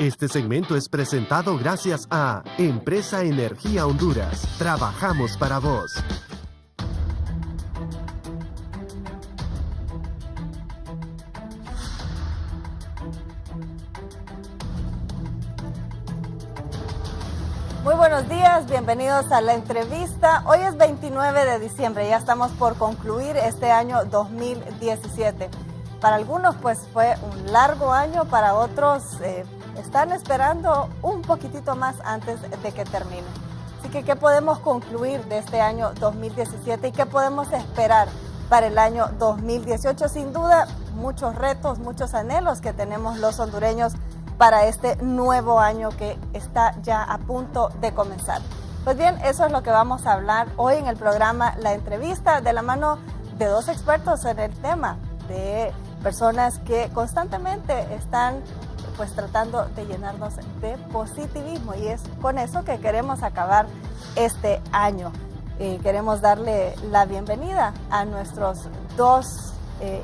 Este segmento es presentado gracias a Empresa Energía Honduras. Trabajamos para vos. Muy buenos días, bienvenidos a la entrevista. Hoy es 29 de diciembre, ya estamos por concluir este año 2017. Para algunos pues fue un largo año, para otros están esperando un poquitito más antes de que termine. Así que, ¿qué podemos concluir de este año 2017 y qué podemos esperar para el año 2018? Sin duda, muchos retos, muchos anhelos que tenemos los hondureños para este nuevo año que está ya a punto de comenzar. Pues bien, eso es lo que vamos a hablar hoy en el programa La Entrevista, de la mano de dos expertos en el tema, de personas que constantemente están pues tratando de llenarnos de positivismo, y es con eso que queremos acabar este año. Queremos darle la bienvenida a nuestros dos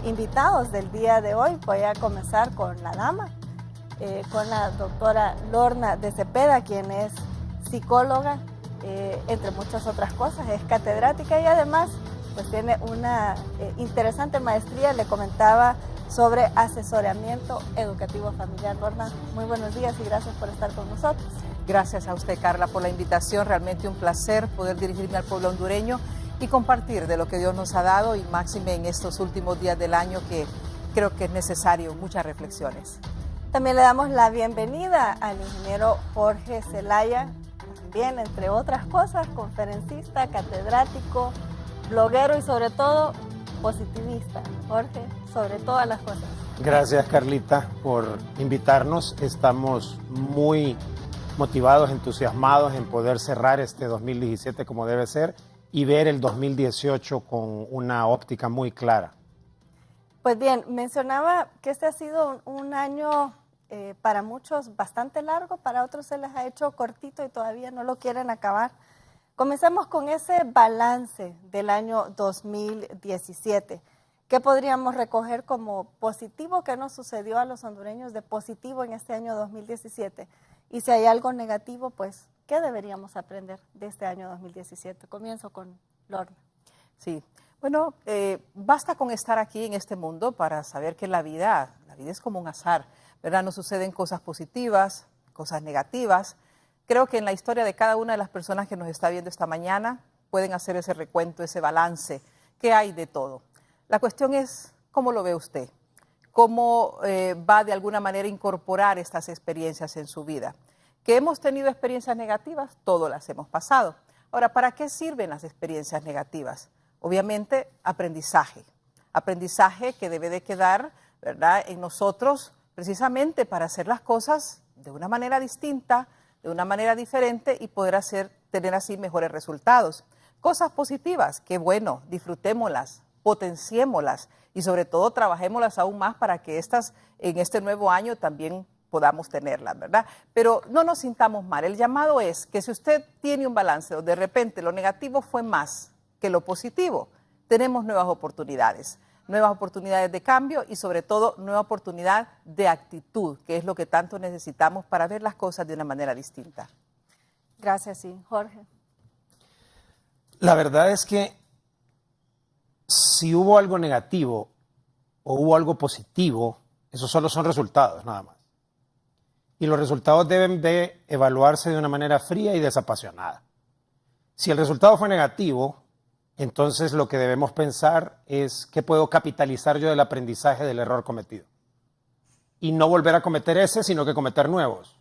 invitados del día de hoy. Voy a comenzar con la dama, con la doctora Lorna de Cepeda, quien es psicóloga, entre muchas otras cosas, es catedrática y además pues tiene una interesante maestría, le comentaba, sobre asesoramiento educativo familiar. Lorna, muy buenos días y gracias por estar con nosotros. Gracias a usted, Carla, por la invitación. Realmente un placer poder dirigirme al pueblo hondureño y compartir de lo que Dios nos ha dado, y máxime en estos últimos días del año que creo que es necesario muchas reflexiones. También le damos la bienvenida al ingeniero Jorge Zelaya, también, entre otras cosas, conferencista, catedrático, bloguero y sobre todo positivista. Jorge, sobre todas las cosas. Gracias, Carlita, por invitarnos. Estamos muy motivados, entusiasmados en poder cerrar este 2017 como debe ser y ver el 2018 con una óptica muy clara. Pues bien, mencionaba que este ha sido un año para muchos bastante largo, para otros se les ha hecho cortito y todavía no lo quieren acabar. Comencemos con ese balance del año 2017. ¿Qué podríamos recoger como positivo que nos sucedió a los hondureños de positivo en este año 2017? Y si hay algo negativo, pues, ¿qué deberíamos aprender de este año 2017? Comienzo con Lorna. Sí, bueno, basta con estar aquí en este mundo para saber que la vida es como un azar, ¿verdad? Nos suceden cosas positivas, cosas negativas. Creo que en la historia de cada una de las personas que nos está viendo esta mañana pueden hacer ese recuento, ese balance, que hay de todo. La cuestión es, ¿cómo lo ve usted? ¿Cómo va de alguna manera a incorporar estas experiencias en su vida? Que hemos tenido experiencias negativas, todas las hemos pasado. Ahora, ¿para qué sirven las experiencias negativas? Obviamente, aprendizaje. Aprendizaje que debe de quedar, ¿verdad?, en nosotros precisamente para hacer las cosas de una manera distinta, de una manera diferente y poder tener así mejores resultados. Cosas positivas, que bueno, disfrutémoslas, potenciémoslas y sobre todo trabajémoslas aún más para que estas en este nuevo año también podamos tenerlas, ¿verdad? Pero no nos sintamos mal. El llamado es que si usted tiene un balance donde de repente lo negativo fue más que lo positivo, tenemos nuevas oportunidades de cambio y sobre todo nueva oportunidad de actitud, que es lo que tanto necesitamos para ver las cosas de una manera distinta. Gracias, sí. Jorge. La verdad es que si hubo algo negativo o hubo algo positivo, esos solo son resultados, nada más. Y los resultados deben de evaluarse de una manera fría y desapasionada. Si el resultado fue negativo, entonces lo que debemos pensar es qué puedo capitalizar yo del aprendizaje del error cometido. Y no volver a cometer ese, sino que cometer nuevos.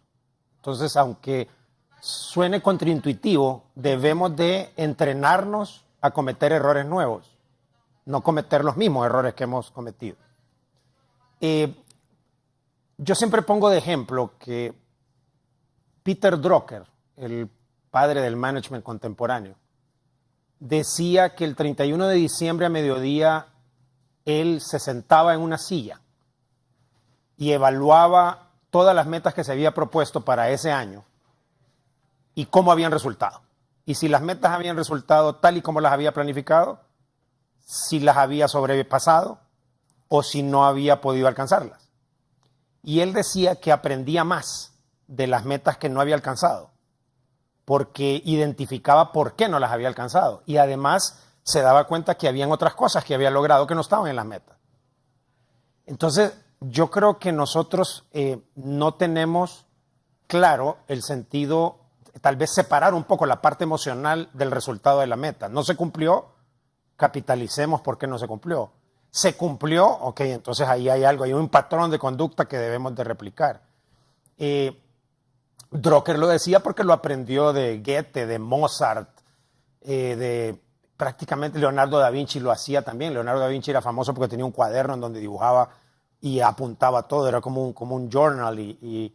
Entonces, aunque suene contraintuitivo, debemos de entrenarnos a cometer errores nuevos, no cometer los mismos errores que hemos cometido. Yo siempre pongo de ejemplo que Peter Drucker, el padre del management contemporáneo, decía que el 31 de diciembre a mediodía él se sentaba en una silla y evaluaba todas las metas que se había propuesto para ese año y cómo habían resultado. Y si las metas habían resultado tal y como las había planificado, si las había sobrepasado o si no había podido alcanzarlas. Y él decía que aprendía más de las metas que no había alcanzado, porque identificaba por qué no las había alcanzado y además se daba cuenta que habían otras cosas que había logrado que no estaban en las metas. Entonces, yo creo que nosotros no tenemos claro el sentido, tal vez separar un poco la parte emocional del resultado de la meta. No se cumplió, capitalicemos por qué no se cumplió. Se cumplió, ok, entonces ahí hay algo, hay un patrón de conducta que debemos de replicar. Drucker lo decía porque lo aprendió de Goethe, de Mozart, de prácticamente Leonardo da Vinci lo hacía también. Leonardo da Vinci era famoso porque tenía un cuaderno en donde dibujaba y apuntaba todo, era como un journal y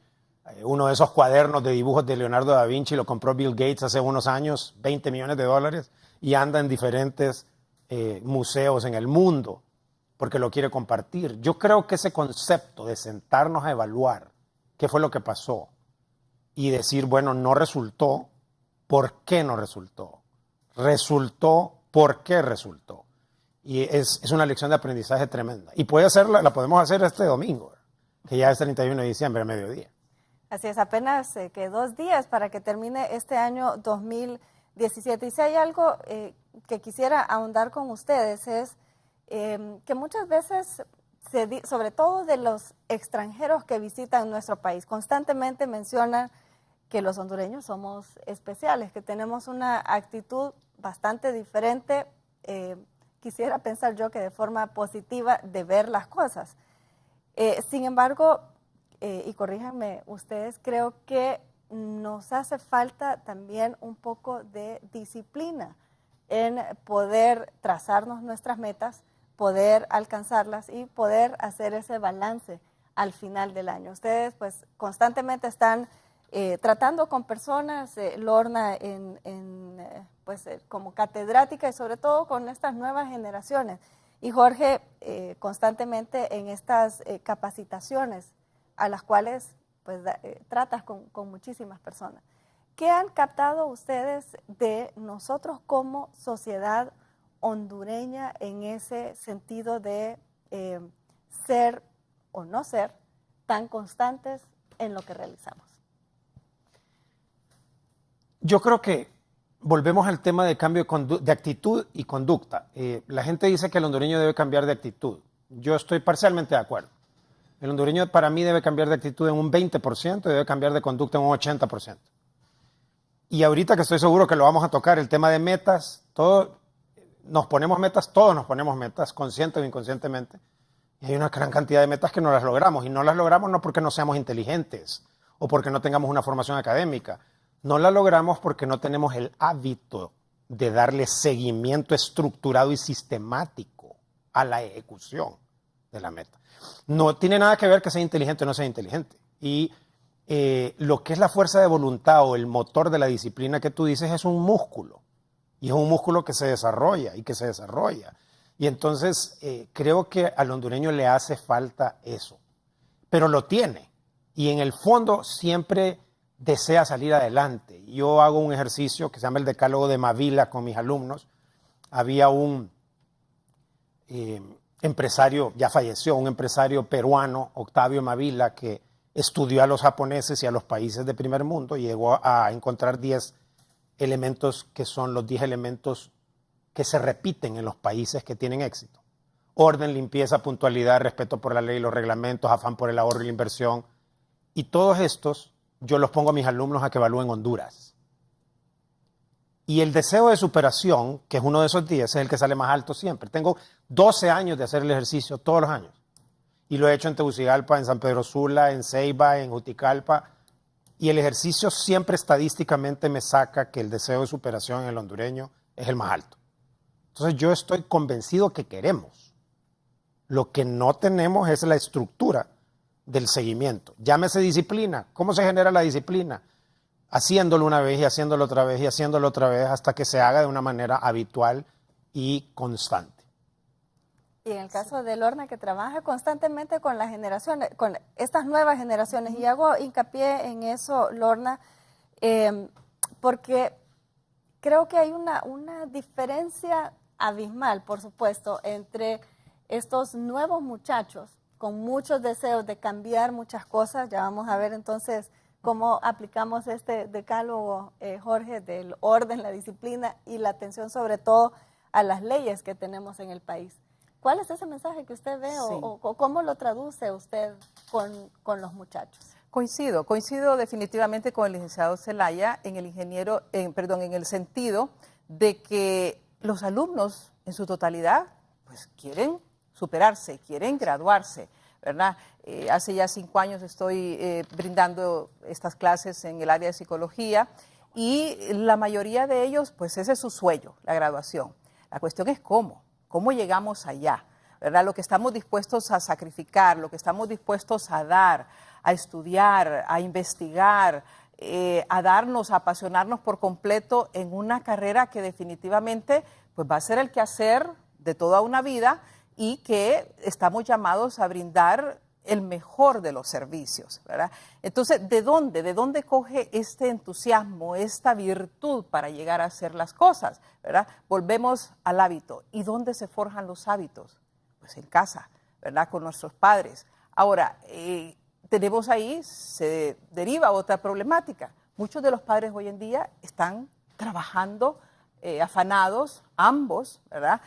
uno de esos cuadernos de dibujos de Leonardo da Vinci lo compró Bill Gates hace unos años, $20 millones, y anda en diferentes museos en el mundo porque lo quiere compartir. Yo creo que ese concepto de sentarnos a evaluar qué fue lo que pasó y decir, bueno, no resultó, ¿por qué no resultó? Resultó, ¿por qué resultó? Y es una lección de aprendizaje tremenda. Y la podemos hacer este domingo, que ya es 31 de diciembre, a mediodía. Así es, apenas que 2 días para que termine este año 2017. Y si hay algo que quisiera ahondar con ustedes es que muchas veces, sobre todo de los extranjeros que visitan nuestro país, constantemente mencionan que los hondureños somos especiales, que tenemos una actitud bastante diferente, quisiera pensar yo que de forma positiva de ver las cosas. Sin embargo, y corríjanme ustedes, creo que nos hace falta también un poco de disciplina en poder trazarnos nuestras metas, poder alcanzarlas y poder hacer ese balance al final del año. Ustedes pues constantemente están tratando con personas, Lorna como catedrática y sobre todo con estas nuevas generaciones. Y Jorge constantemente en estas capacitaciones a las cuales pues, tratas con muchísimas personas. ¿Qué han captado ustedes de nosotros como sociedad hondureña en ese sentido de ser o no ser tan constantes en lo que realizamos? Yo creo que volvemos al tema de cambio de actitud y conducta. La gente dice que el hondureño debe cambiar de actitud. Yo estoy parcialmente de acuerdo. El hondureño para mí debe cambiar de actitud en un 20% y debe cambiar de conducta en un 80%. Y ahorita que estoy seguro que lo vamos a tocar, el tema de metas, todos nos ponemos metas, consciente o inconscientemente. Y hay una gran cantidad de metas que no las logramos. Y no las logramos no porque no seamos inteligentes o porque no tengamos una formación académica. No la logramos porque no tenemos el hábito de darle seguimiento estructurado y sistemático a la ejecución de la meta. No tiene nada que ver que sea inteligente o no sea inteligente. Y lo que es la fuerza de voluntad o el motor de la disciplina que tú dices es un músculo. Y es un músculo que se desarrolla y que se desarrolla. Y entonces creo que al hondureño le hace falta eso. Pero lo tiene. Y en el fondo siempre desea salir adelante. Yo hago un ejercicio que se llama el decálogo de Mavila con mis alumnos. Había un empresario, ya falleció, un empresario peruano, Octavio Mavila, que estudió a los japoneses y a los países de primer mundo y llegó a encontrar 10 elementos que son los 10 elementos que se repiten en los países que tienen éxito. Orden, limpieza, puntualidad, respeto por la ley y los reglamentos, afán por el ahorro y la inversión. Y todos estos yo los pongo a mis alumnos a que evalúen Honduras. Y el deseo de superación, que es uno de esos 10, es el que sale más alto siempre. Tengo 12 años de hacer el ejercicio todos los años. Y lo he hecho en Tegucigalpa, en San Pedro Sula, en Ceiba, en Juticalpa. Y el ejercicio siempre estadísticamente me saca que el deseo de superación en el hondureño es el más alto. Entonces yo estoy convencido que queremos. Lo que no tenemos es la estructura del seguimiento. Llámese disciplina. ¿Cómo se genera la disciplina? Haciéndolo una vez y haciéndolo otra vez y haciéndolo otra vez hasta que se haga de una manera habitual y constante. Y en el caso de Lorna, que trabaja constantemente con las generaciones, con estas nuevas generaciones, y hago hincapié en eso, Lorna, porque creo que hay una diferencia abismal, por supuesto, entre estos nuevos muchachos con muchos deseos de cambiar muchas cosas. Ya vamos a ver entonces cómo aplicamos este decálogo, Jorge, del orden, la disciplina y la atención sobre todo a las leyes que tenemos en el país. ¿Cuál es ese mensaje que usted ve Sí. o cómo lo traduce usted con los muchachos? Coincido definitivamente con el licenciado Zelaya en el sentido de que los alumnos en su totalidad pues quieren superarse, quieren graduarse, ¿verdad? Hace ya 5 años estoy brindando estas clases en el área de psicología y la mayoría de ellos pues ese es su sueño, la graduación. La cuestión es cómo llegamos allá, ¿verdad? Lo que estamos dispuestos a sacrificar, lo que estamos dispuestos a dar, a estudiar, a investigar, a apasionarnos por completo en una carrera que definitivamente pues va a ser el quehacer de toda una vida y que estamos llamados a brindar el mejor de los servicios, ¿verdad? Entonces, ¿de dónde coge este entusiasmo, esta virtud para llegar a hacer las cosas, ¿verdad? Volvemos al hábito. ¿Y dónde se forjan los hábitos? Pues en casa, ¿verdad? Con nuestros padres. Ahora, tenemos ahí, se deriva otra problemática. Muchos de los padres hoy en día están trabajando afanados, ambos, ¿verdad?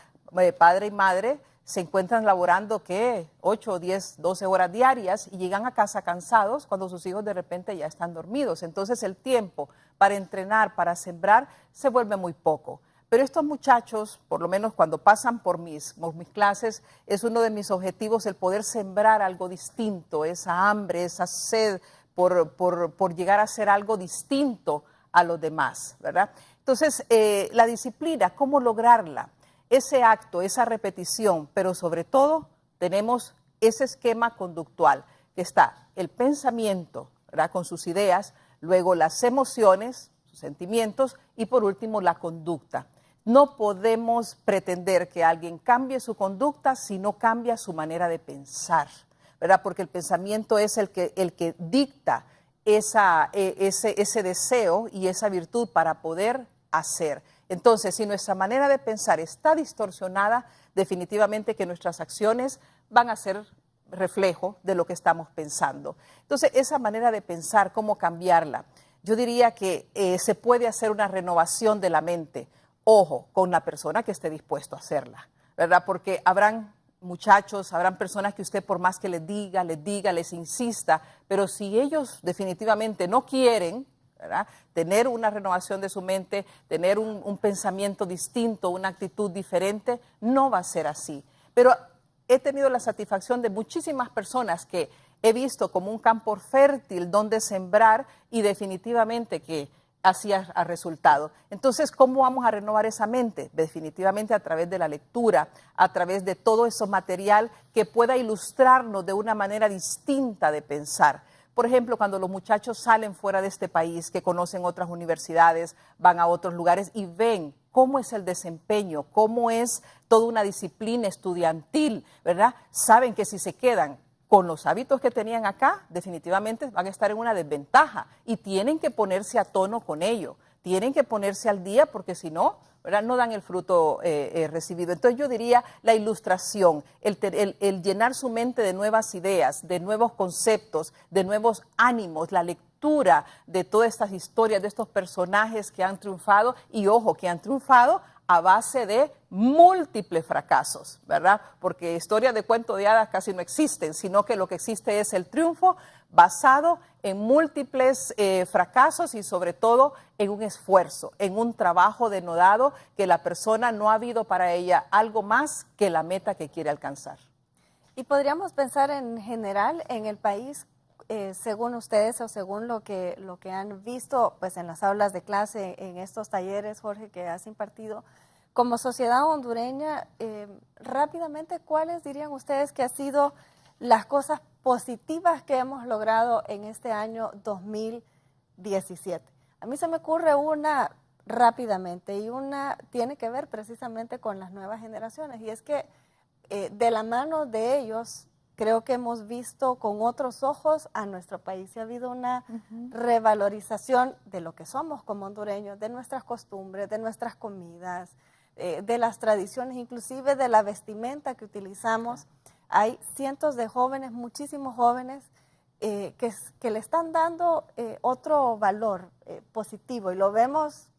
Padre y madre, se encuentran laborando, ¿qué? 8, 10, 12 horas diarias y llegan a casa cansados cuando sus hijos de repente ya están dormidos. Entonces el tiempo para entrenar, para sembrar, se vuelve muy poco. Pero estos muchachos, por lo menos cuando pasan por mis clases, es uno de mis objetivos el poder sembrar algo distinto, esa hambre, esa sed por llegar a ser algo distinto a los demás, ¿verdad? Entonces, la disciplina, ¿cómo lograrla? Ese acto, esa repetición, pero sobre todo tenemos ese esquema conductual, que está el pensamiento, ¿verdad? Con sus ideas, luego las emociones, sus sentimientos y por último la conducta. No podemos pretender que alguien cambie su conducta si no cambia su manera de pensar, ¿verdad? Porque el pensamiento es el que dicta ese deseo y esa virtud para poder hacer. Entonces, si nuestra manera de pensar está distorsionada, definitivamente que nuestras acciones van a ser reflejo de lo que estamos pensando. Entonces, esa manera de pensar, ¿cómo cambiarla? Yo diría que se puede hacer una renovación de la mente. Ojo, con la persona que esté dispuesto a hacerla, ¿verdad? Porque habrán muchachos, habrán personas que usted por más que les diga, les insista, pero si ellos definitivamente no quieren, ¿verdad? Tener una renovación de su mente, tener un pensamiento distinto, una actitud diferente, no va a ser así. Pero he tenido la satisfacción de muchísimas personas que he visto como un campo fértil donde sembrar y definitivamente que así ha resultado. Entonces, ¿cómo vamos a renovar esa mente? Definitivamente a través de la lectura, a través de todo ese material que pueda ilustrarnos de una manera distinta de pensar. Por ejemplo, cuando los muchachos salen fuera de este país, que conocen otras universidades, van a otros lugares y ven cómo es el desempeño, cómo es toda una disciplina estudiantil, ¿verdad? Saben que si se quedan con los hábitos que tenían acá, definitivamente van a estar en una desventaja y tienen que ponerse a tono con ello, tienen que ponerse al día porque si no, ¿verdad? No dan el fruto recibido. Entonces yo diría la ilustración, el llenar su mente de nuevas ideas, de nuevos conceptos, de nuevos ánimos, la lectura de todas estas historias, de estos personajes que han triunfado y ojo, que han triunfado a base de múltiples fracasos, ¿verdad? Porque historias de cuento de hadas casi no existen, sino que lo que existe es el triunfo basado en múltiples fracasos y sobre todo en un esfuerzo, en un trabajo denodado que la persona no ha habido para ella algo más que la meta que quiere alcanzar. Y podríamos pensar en general en el país, según ustedes o según lo que han visto pues en las aulas de clase, en estos talleres, Jorge, que has impartido, como sociedad hondureña, rápidamente, ¿cuáles dirían ustedes que han sido las cosas positivas que hemos logrado en este año 2017? A mí se me ocurre una rápidamente y una tiene que ver precisamente con las nuevas generaciones y es que de la mano de ellos creo que hemos visto con otros ojos a nuestro país y ha habido una revalorización de lo que somos como hondureños, de nuestras costumbres, de nuestras comidas, de las tradiciones, inclusive de la vestimenta que utilizamos. Hay cientos de jóvenes, muchísimos jóvenes que le están dando otro valor positivo, y lo vemos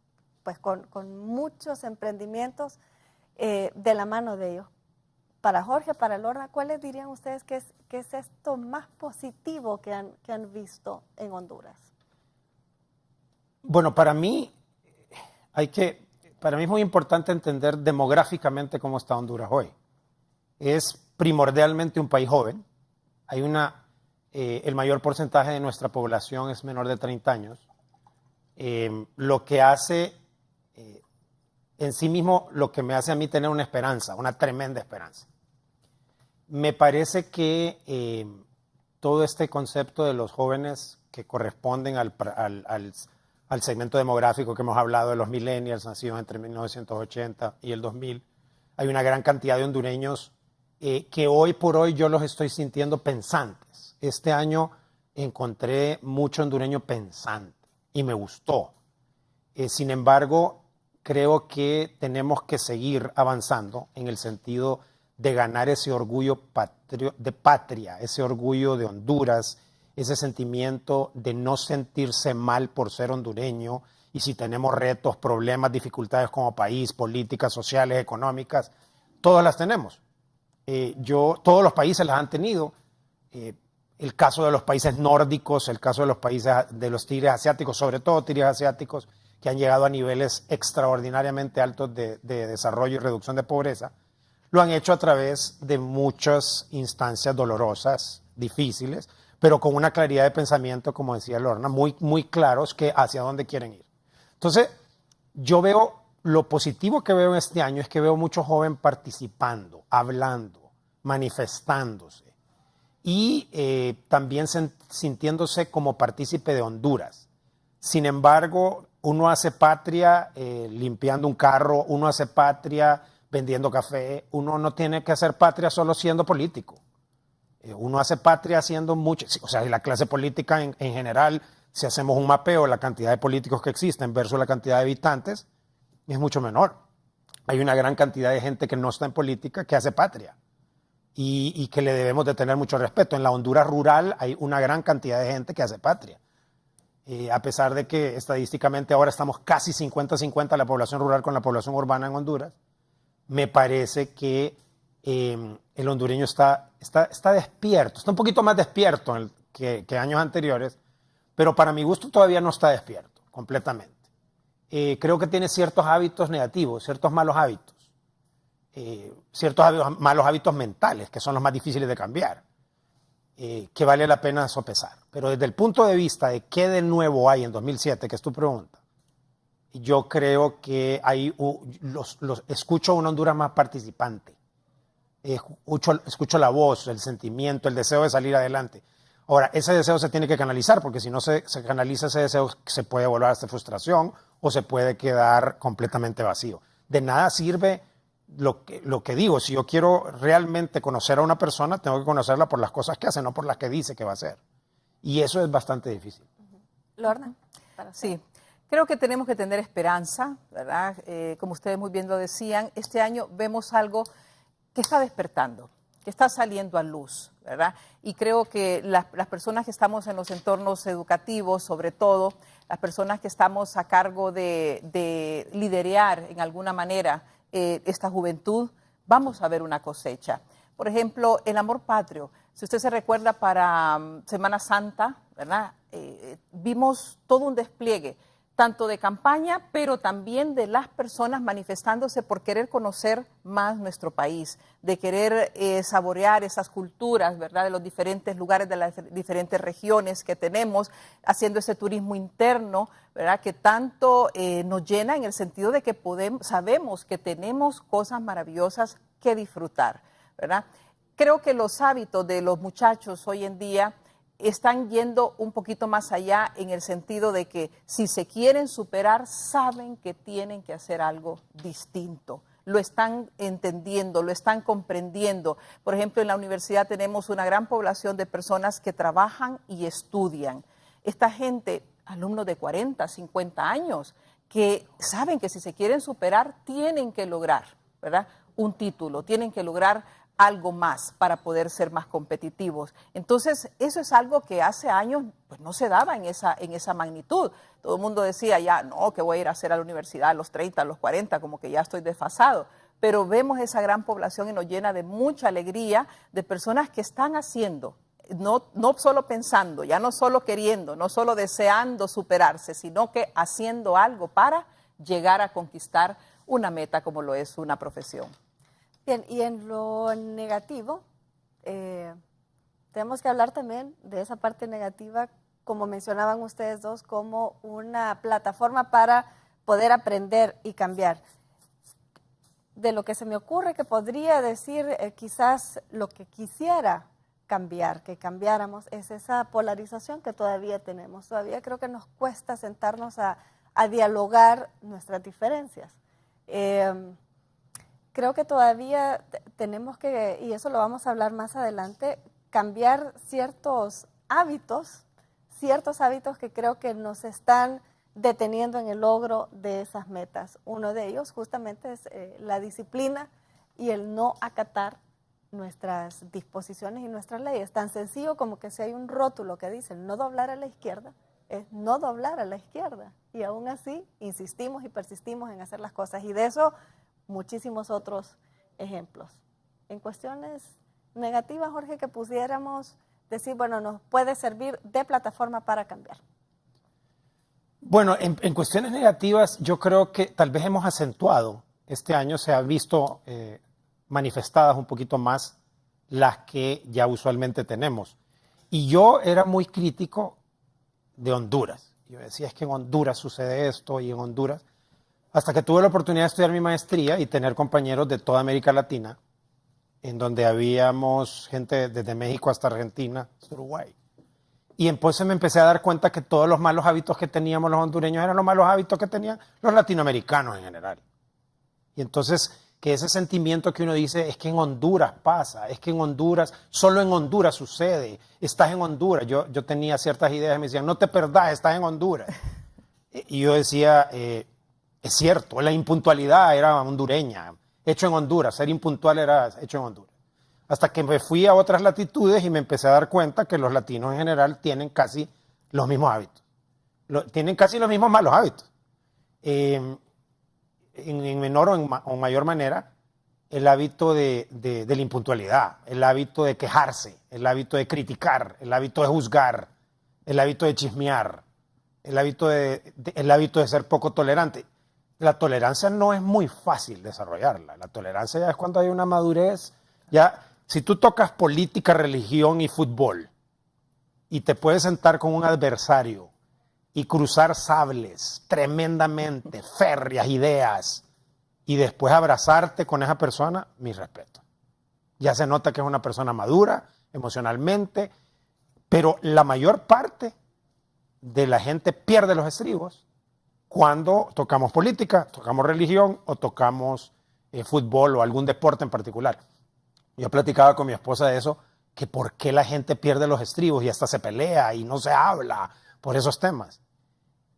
pues con muchos emprendimientos de la mano de ellos. Para Jorge, para Lorna, ¿cuáles dirían ustedes que es esto más positivo que han visto en Honduras? Bueno, para mí es muy importante entender demográficamente cómo está Honduras hoy. Es primordialmente un país joven. Hay el mayor porcentaje de nuestra población es menor de 30 años. Lo que hace en sí mismo, lo que me hace a mí tener una esperanza, una tremenda esperanza. Me parece que todo este concepto de los jóvenes que corresponden al segmento demográfico que hemos hablado, de los millennials nacidos entre 1980 y el 2000, hay una gran cantidad de hondureños que hoy por hoy yo los estoy sintiendo pensantes. Este año encontré mucho hondureño pensante y me gustó. Sin embargo, creo que tenemos que seguir avanzando en el sentido de ganar ese orgullo de patria, ese orgullo de Honduras, ese sentimiento de no sentirse mal por ser hondureño, y si tenemos retos, problemas, dificultades como país, políticas, sociales, económicas, todas las tenemos. Todos los países las han tenido. El caso de los países nórdicos, el caso de los países de los tigres asiáticos, sobre todo tigres asiáticos, que han llegado a niveles extraordinariamente altos de desarrollo y reducción de pobreza, lo han hecho a través de muchas instancias dolorosas, difíciles, pero con una claridad de pensamiento, como decía Lorna, muy, muy claros que hacia dónde quieren ir. Entonces, yo veo, lo positivo que veo en este año es que veo mucho joven participando, hablando, manifestándose y también sintiéndose como partícipe de Honduras. Sin embargo, uno hace patria limpiando un carro, uno hace patria vendiendo café, uno no tiene que hacer patria solo siendo político. Uno hace patria haciendo mucho, o sea, la clase política en general, si hacemos un mapeo de la cantidad de políticos que existen versus la cantidad de habitantes, es mucho menor. Hay una gran cantidad de gente que no está en política que hace patria y que le debemos de tener mucho respeto. En la Honduras rural hay una gran cantidad de gente que hace patria. A pesar de que estadísticamente ahora estamos casi 50-50 la población rural con la población urbana en Honduras, me parece que el hondureño está despierto, está un poquito más despierto que años anteriores, pero para mi gusto todavía no está despierto completamente. Creo que tiene ciertos hábitos negativos, ciertos malos hábitos, malos hábitos mentales, que son los más difíciles de cambiar, que vale la pena sopesar. Pero desde el punto de vista de qué de nuevo hay en 2007, que es tu pregunta, yo creo que escucho a una Honduras más participante. Escucho la voz, el sentimiento, el deseo de salir adelante. Ahora, ese deseo se tiene que canalizar, porque si no se canaliza ese deseo, se puede volver hasta frustración o se puede quedar completamente vacío. De nada sirve lo que digo. Si yo quiero realmente conocer a una persona, tengo que conocerla por las cosas que hace, no por las que dice que va a hacer. Y eso es bastante difícil. Lorna. Sí. Creo que tenemos que tener esperanza, ¿verdad? Como ustedes muy bien lo decían, este año vemos algo que está despertando, que está saliendo a luz, ¿verdad? Y creo que las personas que estamos en los entornos educativos, sobre todo, las personas que estamos a cargo de liderear en alguna manera esta juventud, vamos a ver una cosecha. Por ejemplo, el amor patrio. Si usted se recuerda, para Semana Santa, ¿verdad? Vimos todo un despliegue, tanto de campaña, pero también de las personas manifestándose por querer conocer más nuestro país, de querer saborear esas culturas, ¿verdad?, de los diferentes lugares, de las diferentes regiones que tenemos, haciendo ese turismo interno, ¿verdad?, que tanto nos llena en el sentido de que sabemos que tenemos cosas maravillosas que disfrutar, ¿verdad? Creo que los hábitos de los muchachos hoy en día están yendo un poquito más allá, en el sentido de que si se quieren superar, saben que tienen que hacer algo distinto. Lo están entendiendo, lo están comprendiendo. Por ejemplo, en la universidad tenemos una gran población de personas que trabajan y estudian. Esta gente, alumnos de 40, 50 años, que saben que si se quieren superar, tienen que lograr, ¿verdad?, un título, tienen que lograr algo más para poder ser más competitivos. Entonces, eso es algo que hace años pues, no se daba en esa magnitud. Todo el mundo decía, ya, no, que voy a ir a hacer a la universidad a los 30, a los 40, como que ya estoy desfasado. Pero vemos esa gran población y nos llena de mucha alegría de personas que están haciendo, no solo pensando, ya no solo queriendo, no solo deseando superarse, sino que haciendo algo para llegar a conquistar una meta como lo es una profesión. Bien, y en lo negativo, tenemos que hablar también de esa parte negativa, como mencionaban ustedes dos, como una plataforma para poder aprender y cambiar. De lo que se me ocurre que podría decir quizás lo que quisiera cambiar, que cambiáramos, es esa polarización que todavía tenemos. Todavía creo que nos cuesta sentarnos a dialogar nuestras diferencias. Creo que todavía tenemos que, y eso lo vamos a hablar más adelante, cambiar ciertos hábitos que creo que nos están deteniendo en el logro de esas metas. Uno de ellos justamente es la disciplina y el no acatar nuestras disposiciones y nuestras leyes. Tan sencillo como que si hay un rótulo que dice no doblar a la izquierda, es no doblar a la izquierda. Y aún así insistimos y persistimos en hacer las cosas. Y de eso muchísimos otros ejemplos. En cuestiones negativas, Jorge, que pudiéramos decir, bueno, nos puede servir de plataforma para cambiar. Bueno, en cuestiones negativas yo creo que tal vez hemos acentuado, este año se ha visto manifestadas un poquito más las que ya usualmente tenemos. Y yo era muy crítico de Honduras. Yo decía, es que en Honduras sucede esto y en Honduras, hasta que tuve la oportunidad de estudiar mi maestría y tener compañeros de toda América Latina, en donde habíamos gente desde México hasta Argentina, hasta Uruguay. Y entonces me empecé a dar cuenta que todos los malos hábitos que teníamos los hondureños eran los malos hábitos que tenían los latinoamericanos en general. Y entonces, que ese sentimiento que uno dice, es que en Honduras pasa, es que en Honduras, solo en Honduras sucede, estás en Honduras. Yo tenía ciertas ideas y me decían, no te perdás, estás en Honduras. Y yo decía, es cierto, la impuntualidad era hondureña, hecho en Honduras, ser impuntual era hecho en Honduras. Hasta que me fui a otras latitudes y me empecé a dar cuenta que los latinos en general tienen casi los mismos hábitos. Tienen casi los mismos malos hábitos. En menor o mayor manera, el hábito de la impuntualidad, el hábito de quejarse, el hábito de criticar, el hábito de juzgar, el hábito de chismear, el hábito de ser poco tolerante. La tolerancia no es muy fácil desarrollarla. La tolerancia ya es cuando hay una madurez. Ya, si tú tocas política, religión y fútbol y te puedes sentar con un adversario y cruzar sables tremendamente, férreas ideas y después abrazarte con esa persona, mi respeto. Ya se nota que es una persona madura emocionalmente, pero la mayor parte de la gente pierde los estribos cuando tocamos política, tocamos religión o tocamos fútbol o algún deporte en particular. Yo platicaba con mi esposa de eso, que por qué la gente pierde los estribos y hasta se pelea y no se habla por esos temas.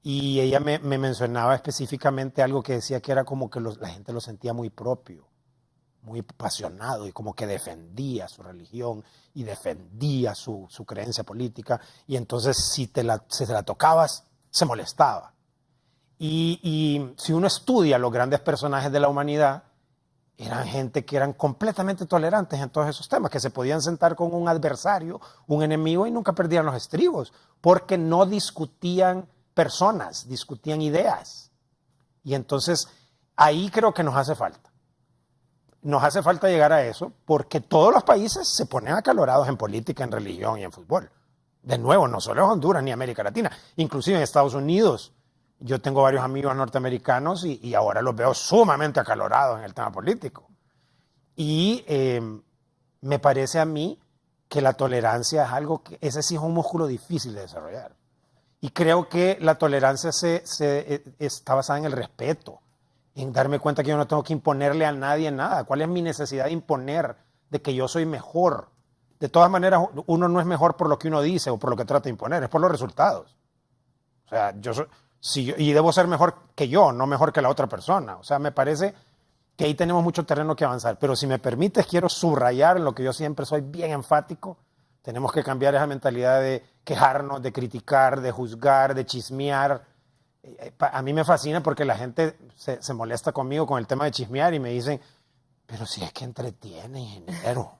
Y ella me mencionaba específicamente algo que decía que era como que la gente lo sentía muy propio, muy apasionado y como que defendía su religión y defendía su creencia política. Y entonces si te la tocabas, se molestaba. Y si uno estudia los grandes personajes de la humanidad, eran gente que eran completamente tolerantes en todos esos temas, que se podían sentar con un adversario, un enemigo y nunca perdían los estribos, porque no discutían personas, discutían ideas. Y entonces ahí creo que nos hace falta. Nos hace falta llegar a eso, porque todos los países se ponen acalorados en política, en religión y en fútbol. De nuevo, no solo en Honduras ni América Latina, inclusive en Estados Unidos. Yo tengo varios amigos norteamericanos y ahora los veo sumamente acalorados en el tema político. Y me parece a mí que la tolerancia es algo que, ese sí es un músculo difícil de desarrollar. Y creo que la tolerancia está basada en el respeto, en darme cuenta que yo no tengo que imponerle a nadie nada. ¿Cuál es mi necesidad de imponer de que yo soy mejor? De todas maneras, uno no es mejor por lo que uno dice o por lo que trata de imponer, es por los resultados. O sea, yo soy... y debo ser mejor que yo, no mejor que la otra persona. O sea, me parece que ahí tenemos mucho terreno que avanzar. Pero si me permites, quiero subrayar en lo que yo siempre soy bien enfático. Tenemos que cambiar esa mentalidad de quejarnos, de criticar, de juzgar, de chismear. A mí me fascina porque la gente se molesta conmigo con el tema de chismear y me dicen, pero si es que entretiene, ingeniero.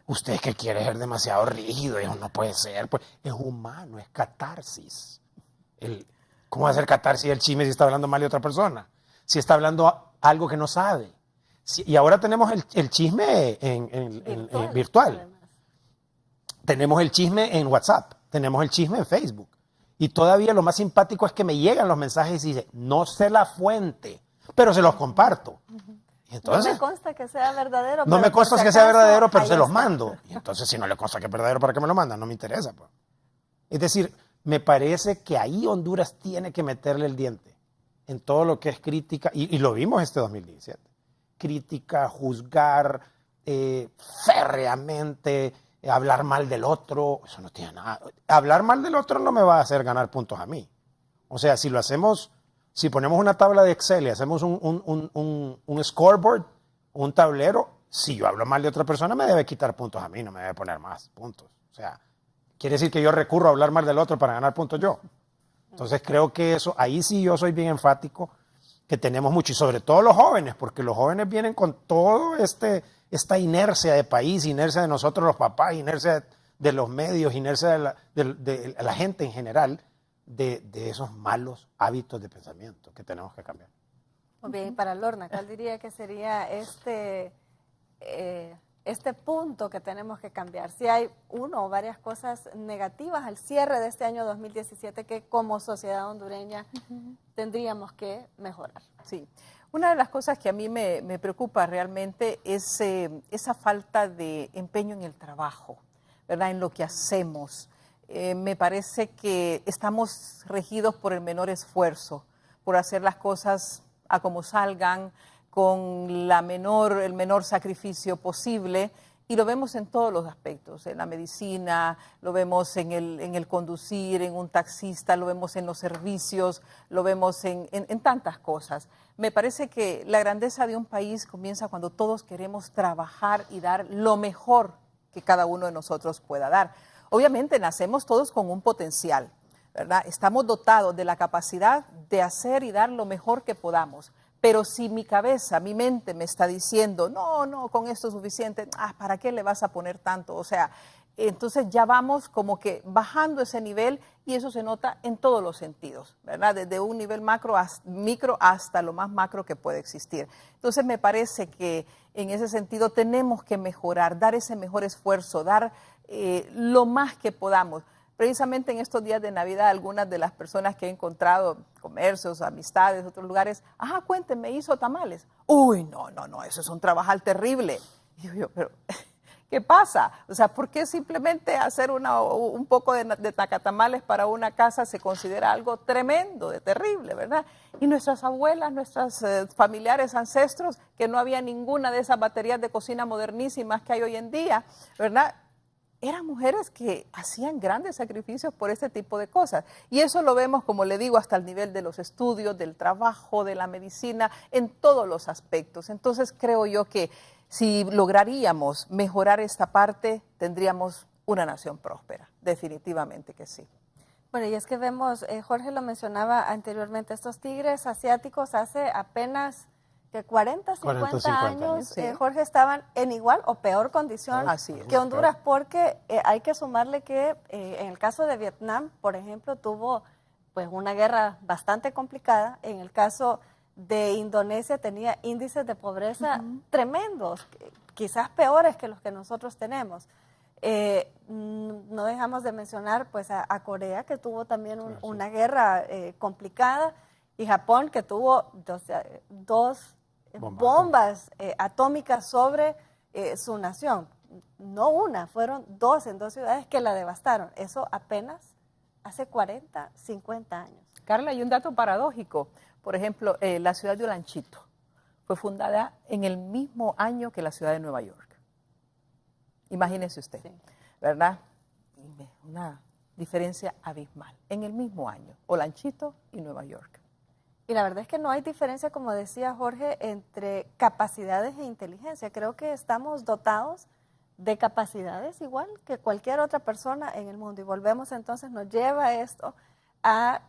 Usted es que quiere ser demasiado rígido, eso no puede ser. Pues es humano, es catarsis. ¿Cómo va a ser catarsis el chisme si está hablando mal de otra persona? Si está hablando algo que no sabe. Y ahora tenemos el chisme en virtual. Tenemos el chisme en WhatsApp. Tenemos el chisme en Facebook. Y todavía lo más simpático es que me llegan los mensajes y dicen, no sé la fuente, pero se los comparto. Y entonces, no me consta que sea verdadero. No me consta que sea verdadero, pero se los mando. Y entonces, si no le consta que es verdadero, ¿para qué me lo mandan? No me interesa. Pues. Es decir, me parece que ahí Honduras tiene que meterle el diente en todo lo que es crítica, y lo vimos este 2017. Crítica, juzgar férreamente, hablar mal del otro, eso no tiene nada. Hablar mal del otro no me va a hacer ganar puntos a mí. O sea, si lo hacemos, si ponemos una tabla de Excel y hacemos un scoreboard, un tablero, si yo hablo mal de otra persona me debe quitar puntos a mí, no me debe poner más puntos. O sea, quiere decir que yo recurro a hablar mal del otro para ganar puntos yo. Entonces creo que eso, ahí sí yo soy bien enfático, que tenemos mucho, y sobre todo los jóvenes, porque los jóvenes vienen con todo esta inercia de país, inercia de nosotros los papás, inercia de los medios, inercia de la gente en general, de esos malos hábitos de pensamiento que tenemos que cambiar. Muy bien, para Lorna, ¿cuál diría que sería este punto que tenemos que cambiar? Si hay uno o varias cosas negativas al cierre de este año 2017 que como sociedad hondureña tendríamos que mejorar. Sí, una de las cosas que a mí me preocupa realmente es esa falta de empeño en el trabajo, ¿verdad? En lo que hacemos. Me parece que estamos regidos por el menor esfuerzo, por hacer las cosas a como salgan, con el menor sacrificio posible, y lo vemos en todos los aspectos, en la medicina, lo vemos en el conducir, en un taxista, lo vemos en los servicios, lo vemos en tantas cosas. Me parece que la grandeza de un país comienza cuando todos queremos trabajar y dar lo mejor que cada uno de nosotros pueda dar. Obviamente nacemos todos con un potencial, ¿verdad? Estamos dotados de la capacidad de hacer y dar lo mejor que podamos. Pero si mi cabeza, mi mente me está diciendo, no, con esto es suficiente, ¿para qué le vas a poner tanto? O sea, entonces ya vamos como que bajando ese nivel y eso se nota en todos los sentidos, ¿verdad? Desde un nivel micro hasta lo más macro que puede existir. Entonces me parece que en ese sentido tenemos que mejorar, dar ese mejor esfuerzo, dar lo más que podamos. Precisamente en estos días de Navidad, algunas de las personas que he encontrado, comercios, amistades, otros lugares, cuéntenme, ¿hizo tamales? Uy, no, eso es un trabajal terrible. Y digo yo, pero ¿qué pasa? O sea, ¿por qué simplemente hacer un poco de tacatamales para una casa se considera algo tremendo, de terrible, ¿verdad? Y nuestras abuelas, nuestros familiares, ancestros, que no había ninguna de esas baterías de cocina modernísimas que hay hoy en día, ¿verdad? Eran mujeres que hacían grandes sacrificios por este tipo de cosas. Y eso lo vemos, como le digo, hasta el nivel de los estudios, del trabajo, de la medicina, en todos los aspectos. Entonces creo yo que si lograríamos mejorar esta parte, tendríamos una nación próspera. Definitivamente que sí. Bueno, y es que vemos, Jorge lo mencionaba anteriormente, estos tigres asiáticos hace apenas que 40, 50 años, sí. Jorge, estaban en igual o peor condición que Honduras, porque hay que sumarle que en el caso de Vietnam, por ejemplo, tuvo pues una guerra bastante complicada. En el caso de Indonesia tenía índices de pobreza tremendos, quizás peores que los que nosotros tenemos. No dejamos de mencionar pues a Corea, que tuvo también una guerra complicada, y Japón, que tuvo dos bombas atómicas sobre su nación. No una, fueron dos en dos ciudades que la devastaron. Eso apenas hace 40, 50 años. Carla, hay un dato paradójico. Por ejemplo, la ciudad de Olanchito fue fundada en el mismo año que la ciudad de Nueva York. Imagínese usted, sí. ¿Verdad? Una diferencia abismal. En el mismo año, Olanchito y Nueva York. Y la verdad es que no hay diferencia, como decía Jorge, entre capacidades e inteligencia. Creo que estamos dotados de capacidades igual que cualquier otra persona en el mundo. Y volvemos entonces, nos lleva esto a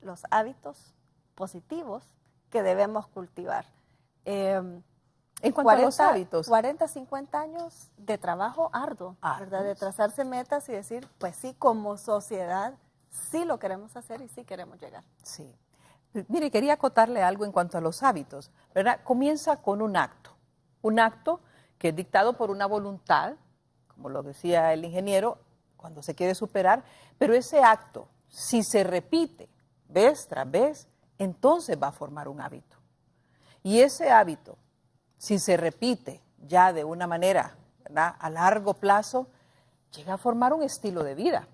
los hábitos positivos que debemos cultivar. En cuanto a los hábitos. 40, 50 años de trabajo arduo, ¿verdad? De trazarse metas y decir, pues sí, como sociedad, sí lo queremos hacer y sí queremos llegar. Sí. Mire, quería acotarle algo en cuanto a los hábitos, ¿verdad? Comienza con un acto que es dictado por una voluntad, como lo decía el ingeniero, cuando se quiere superar, pero ese acto, si se repite vez tras vez, entonces va a formar un hábito. Y ese hábito, si se repite ya de una manera, ¿verdad?, a largo plazo, llega a formar un estilo de vida.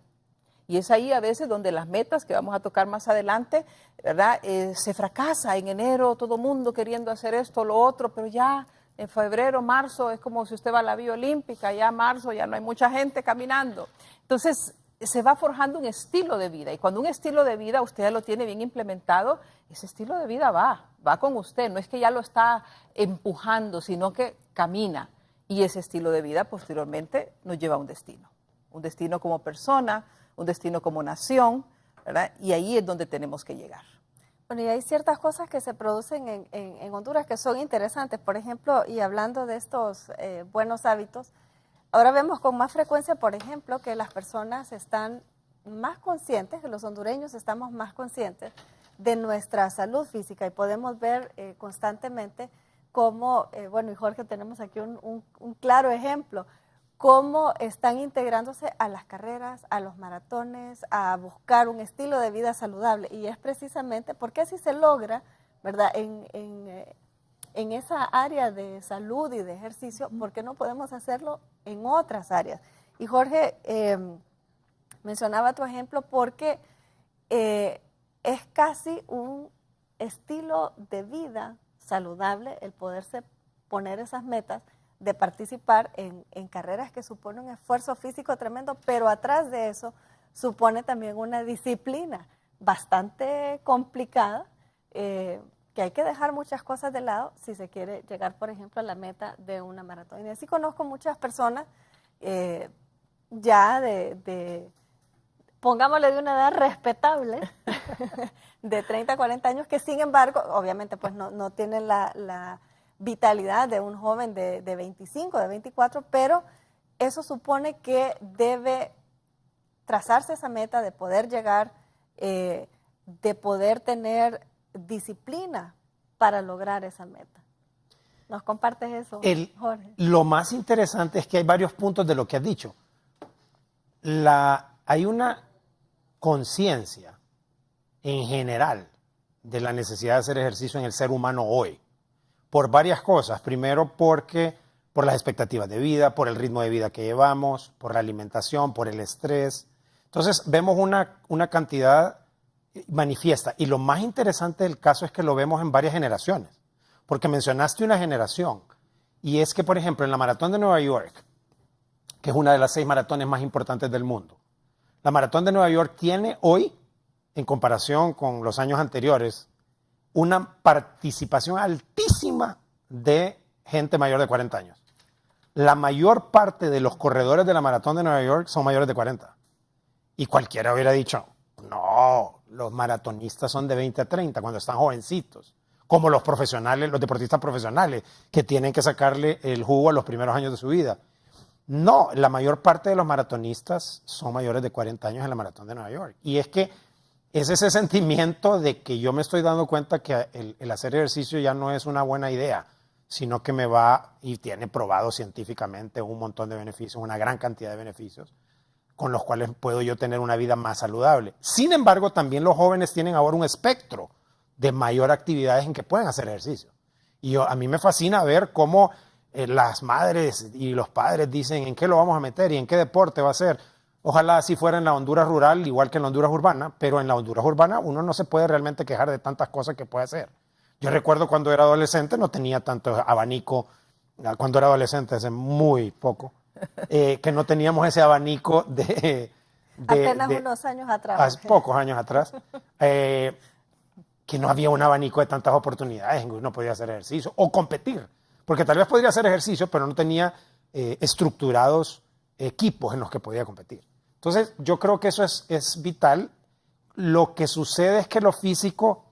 Y es ahí a veces donde las metas que vamos a tocar más adelante, ¿verdad?, se fracasa en enero, todo mundo queriendo hacer esto, lo otro, pero ya en febrero, marzo, es como si usted va a la Vía Olímpica, ya marzo ya no hay mucha gente caminando. Entonces se va forjando un estilo de vida y cuando un estilo de vida usted ya lo tiene bien implementado, ese estilo de vida va con usted, no es que ya lo está empujando, sino que camina y ese estilo de vida posteriormente nos lleva a un destino como persona, un destino como nación, ¿verdad? Y ahí es donde tenemos que llegar. Bueno, y hay ciertas cosas que se producen en Honduras que son interesantes. Por ejemplo, y hablando de estos buenos hábitos, ahora vemos con más frecuencia, por ejemplo, que las personas están más conscientes, que los hondureños estamos más conscientes de nuestra salud física y podemos ver constantemente cómo, bueno, y Jorge, tenemos aquí un claro ejemplo, cómo están integrándose a las carreras, a los maratones, a buscar un estilo de vida saludable. Y es precisamente porque así se logra, ¿verdad?, en esa área de salud y de ejercicio, ¿por qué no podemos hacerlo en otras áreas? Y Jorge, mencionaba tu ejemplo porque es casi un estilo de vida saludable el poderse poner esas metas de participar en carreras que suponen un esfuerzo físico tremendo, pero atrás de eso supone también una disciplina bastante complicada, que hay que dejar muchas cosas de lado si se quiere llegar, por ejemplo, a la meta de una maratón. Y así conozco muchas personas ya pongámosle de una edad respetable, de 30, 40 años, que sin embargo, obviamente pues no tienen la vitalidad de un joven de 25, de 24, pero eso supone que debe trazarse esa meta de poder llegar, de poder tener disciplina para lograr esa meta. ¿Nos compartes eso, Jorge? Lo más interesante es que hay varios puntos de lo que has dicho. Hay una conciencia en general de la necesidad de hacer ejercicio en el ser humano hoy, por varias cosas. Primero, por las expectativas de vida, por el ritmo de vida que llevamos, por la alimentación, por el estrés. Entonces, vemos una cantidad manifiesta. Y lo más interesante del caso es que lo vemos en varias generaciones. Porque mencionaste una generación. Y es que, por ejemplo, en la Maratón de Nueva York, que es una de las 6 maratones más importantes del mundo, la Maratón de Nueva York tiene hoy, en comparación con los años anteriores, una participación altísima de gente mayor de 40 años. La mayor parte de los corredores de la Maratón de Nueva York son mayores de 40. Y cualquiera hubiera dicho, no, los maratonistas son de 20 a 30 cuando están jovencitos, como los profesionales, los deportistas profesionales, que tienen que sacarle el jugo a los primeros años de su vida. No, la mayor parte de los maratonistas son mayores de 40 años en la Maratón de Nueva York. Y es que es ese sentimiento de que yo me estoy dando cuenta que el hacer ejercicio ya no es una buena idea, sino que me va, y tiene probado científicamente un montón de beneficios, una gran cantidad de beneficios, con los cuales puedo yo tener una vida más saludable. Sin embargo, también los jóvenes tienen ahora un espectro de mayor actividades en que pueden hacer ejercicio. Y a mí me fascina ver cómo las madres y los padres dicen en qué lo vamos a meter y en qué deporte va a ser. Ojalá así fuera en la Honduras rural, igual que en la Honduras urbana, pero en la Honduras urbana uno no se puede realmente quejar de tantas cosas que puede hacer. Yo recuerdo cuando era adolescente, no tenía tanto abanico, cuando era adolescente, hace muy poco, que no teníamos ese abanico apenas unos años atrás. Hace pocos años atrás. que no había un abanico de tantas oportunidades en que uno podía hacer ejercicio o competir, porque tal vez podría hacer ejercicio, pero no tenía estructurados equipos en los que podía competir. Entonces, yo creo que eso es vital. Lo que sucede es que lo físico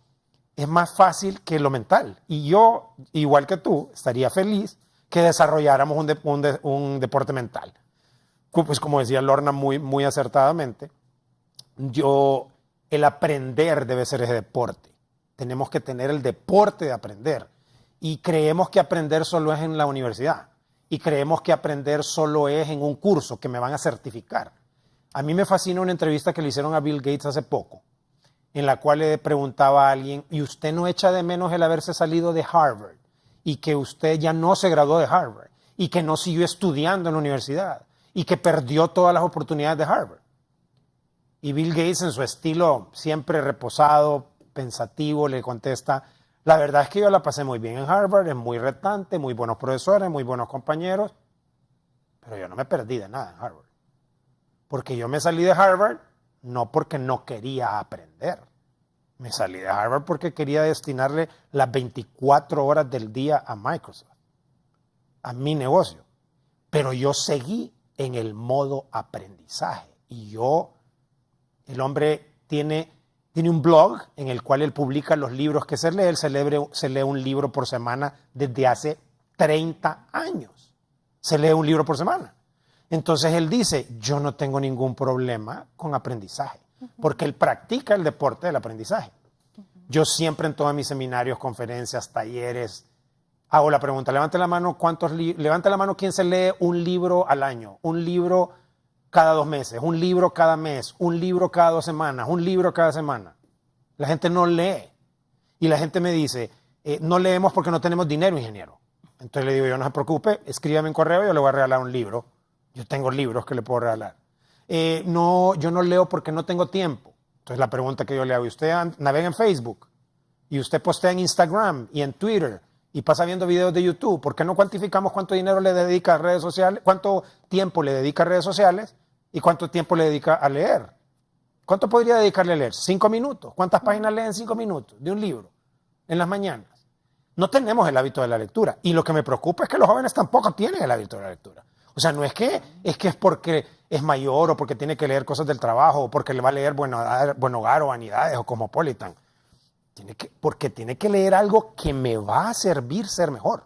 es más fácil que lo mental. Y yo, igual que tú, estaría feliz que desarrolláramos un deporte mental. Pues como decía Lorna muy acertadamente, el aprender debe ser ese deporte. Tenemos que tener el deporte de aprender. Y creemos que aprender solo es en la universidad. Y creemos que aprender solo es en un curso que me van a certificar. A mí me fascina una entrevista que le hicieron a Bill Gates hace poco, en la cual le preguntaba a alguien, ¿y usted no echa de menos el haberse salido de Harvard? Y que usted ya no se graduó de Harvard, y que no siguió estudiando en la universidad, y que perdió todas las oportunidades de Harvard. Y Bill Gates, en su estilo siempre reposado, pensativo, le contesta, la verdad es que yo la pasé muy bien en Harvard, es muy retante, muy buenos profesores, muy buenos compañeros, pero yo no me perdí de nada en Harvard. Porque yo me salí de Harvard no porque no quería aprender. Me salí de Harvard porque quería destinarle las 24 horas del día a Microsoft, a mi negocio. Pero yo seguí en el modo aprendizaje. Y el hombre tiene un blog en el cual él publica los libros que se lee. Él se lee un libro por semana desde hace 30 años. Se lee un libro por semana. Entonces él dice, yo no tengo ningún problema con aprendizaje, porque él practica el deporte del aprendizaje. Yo siempre en todos mis seminarios, conferencias, talleres, hago la pregunta, levante la mano quién se lee un libro al año, un libro cada 2 meses, un libro cada mes, un libro cada 2 semanas, un libro cada semana. La gente no lee. Y la gente me dice, no leemos porque no tenemos dinero, ingeniero. Entonces le digo, yo no se preocupe, escríbame un correo y yo le voy a regalar un libro. Yo tengo libros que le puedo regalar. No, yo no leo porque no tengo tiempo. Entonces la pregunta que yo le hago, usted navega en Facebook y usted postea en Instagram y en Twitter y pasa viendo videos de YouTube. ¿Por qué no cuantificamos cuánto dinero le dedica a redes sociales, cuánto tiempo le dedica a redes sociales y cuánto tiempo le dedica a leer? ¿Cuánto podría dedicarle a leer? 5 minutos. ¿Cuántas páginas lee en 5 minutos de un libro en las mañanas? No tenemos el hábito de la lectura. Y lo que me preocupa es que los jóvenes tampoco tienen el hábito de la lectura. O sea, no es que es porque es mayor o porque tiene que leer cosas del trabajo o porque le va a leer Buen Hogar o Vanidades o Cosmopolitan. Porque tiene que leer algo que me va a servir ser mejor.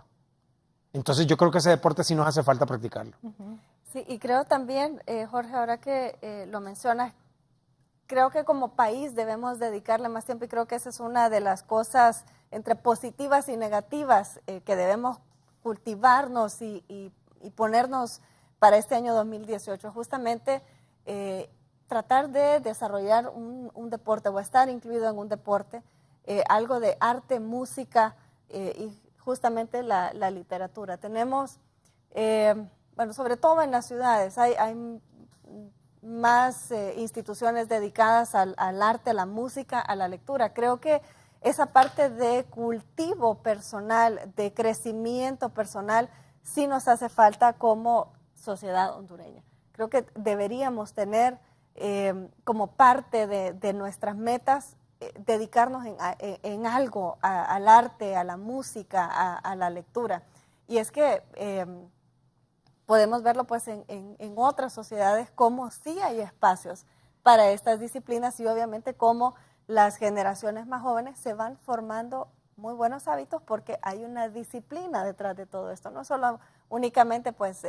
Entonces yo creo que ese deporte sí nos hace falta practicarlo. Sí, y creo también, Jorge, ahora que lo mencionas, creo que como país debemos dedicarle más tiempo y creo que esa es una de las cosas entre positivas y negativas que debemos cultivarnos y ponernos para este año 2018, justamente tratar de desarrollar un deporte o estar incluido en un deporte, algo de arte, música y justamente la literatura. Tenemos, bueno, sobre todo en las ciudades, hay más instituciones dedicadas al arte, a la música, a la lectura. Creo que esa parte de cultivo personal, de crecimiento personal, sí nos hace falta como sociedad hondureña. Creo que deberíamos tener como parte de nuestras metas dedicarnos en algo, al arte, a la música, a la lectura. Y es que podemos verlo pues en otras sociedades como sí hay espacios para estas disciplinas y obviamente como las generaciones más jóvenes se van formando muy buenos hábitos porque hay una disciplina detrás de todo esto, no solo únicamente pues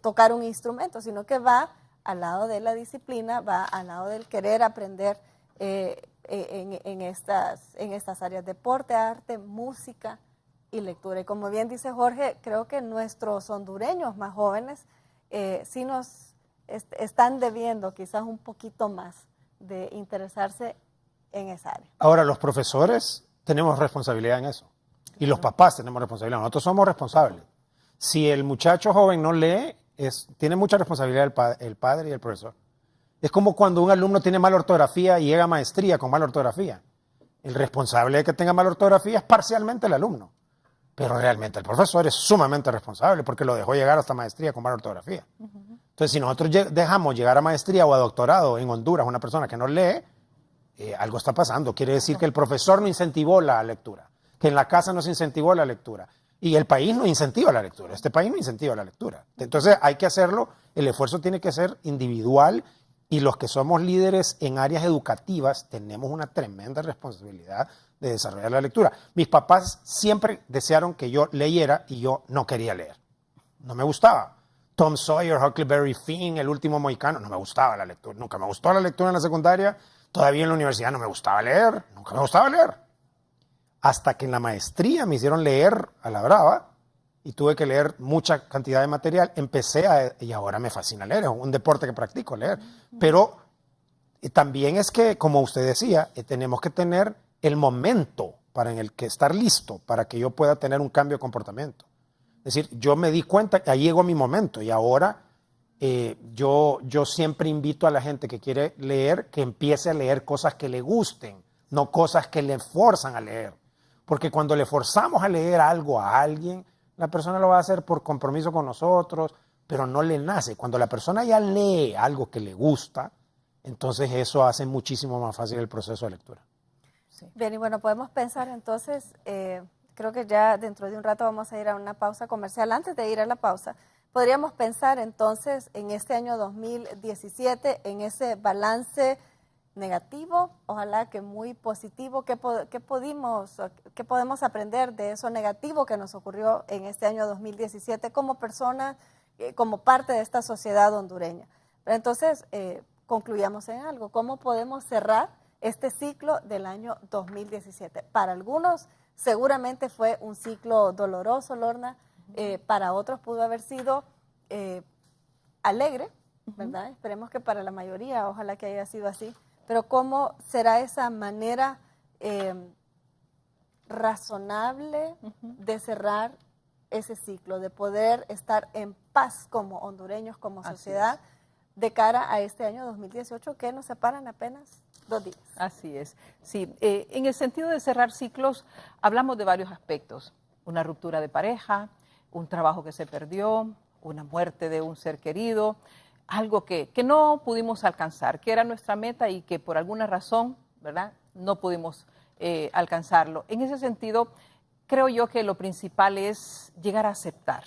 tocar un instrumento, sino que va al lado de la disciplina, va al lado del querer aprender en estas áreas, deporte, arte, música y lectura. Y como bien dice Jorge, creo que nuestros hondureños más jóvenes sí nos están debiendo quizás un poquito más de interesarse en esa área. Ahora, los profesores tenemos responsabilidad en eso. Y los papás tenemos responsabilidad. Nosotros somos responsables. Si el muchacho joven no lee, tiene mucha responsabilidad el padre y el profesor. Es como cuando un alumno tiene mala ortografía y llega a maestría con mala ortografía. El responsable de que tenga mala ortografía es parcialmente el alumno. Pero realmente el profesor es sumamente responsable porque lo dejó llegar hasta maestría con mala ortografía. Entonces, si nosotros dejamos llegar a maestría o a doctorado en Honduras una persona que no lee, algo está pasando. Quiere decir que el profesor no incentivó la lectura, que en la casa no se incentivó la lectura. Y el país no incentiva la lectura, este país no incentiva la lectura. Entonces hay que hacerlo, el esfuerzo tiene que ser individual y los que somos líderes en áreas educativas tenemos una tremenda responsabilidad de desarrollar la lectura. Mis papás siempre desearon que yo leyera y yo no quería leer, no me gustaba. Tom Sawyer, Huckleberry Finn, El último mohicano, no me gustaba la lectura, nunca me gustó la lectura en la secundaria, todavía en la universidad no me gustaba leer, nunca me gustaba leer. Hasta que en la maestría me hicieron leer a la brava y tuve que leer mucha cantidad de material, y ahora me fascina leer, es un deporte que practico, leer. Pero también es que, como usted decía, tenemos que tener el momento en el que estar listo para que yo pueda tener un cambio de comportamiento. Es decir, yo me di cuenta que ahí llegó mi momento y ahora yo siempre invito a la gente que quiere leer que empiece a leer cosas que le gusten, no cosas que le forzan a leer. Porque cuando le forzamos a leer algo a alguien, la persona lo va a hacer por compromiso con nosotros, pero no le nace. Cuando la persona ya lee algo que le gusta, entonces eso hace muchísimo más fácil el proceso de lectura. Sí. Bien, y bueno, podemos pensar entonces, creo que ya dentro de un rato vamos a ir a una pausa comercial. Antes de ir a la pausa, podríamos pensar entonces en este año 2017, en ese balance negativo, ojalá que muy positivo. ¿Qué podemos aprender de eso negativo que nos ocurrió en este año 2017 como personas, como parte de esta sociedad hondureña? Pero entonces, concluyamos en algo. ¿Cómo podemos cerrar este ciclo del año 2017? Para algunos seguramente fue un ciclo doloroso, Lorna. Para otros pudo haber sido alegre, ¿verdad? Esperemos que para la mayoría, ojalá que haya sido así. Pero ¿cómo será esa manera razonable de cerrar ese ciclo, de poder estar en paz como hondureños, como sociedad, de cara a este año 2018 que nos separan apenas 2 días? Así es. Sí, en el sentido de cerrar ciclos, hablamos de varios aspectos. Una ruptura de pareja, un trabajo que se perdió, una muerte de un ser querido, algo que no pudimos alcanzar, que era nuestra meta y que por alguna razón, ¿verdad?, no pudimos alcanzarlo. En ese sentido, creo yo que lo principal es llegar a aceptar,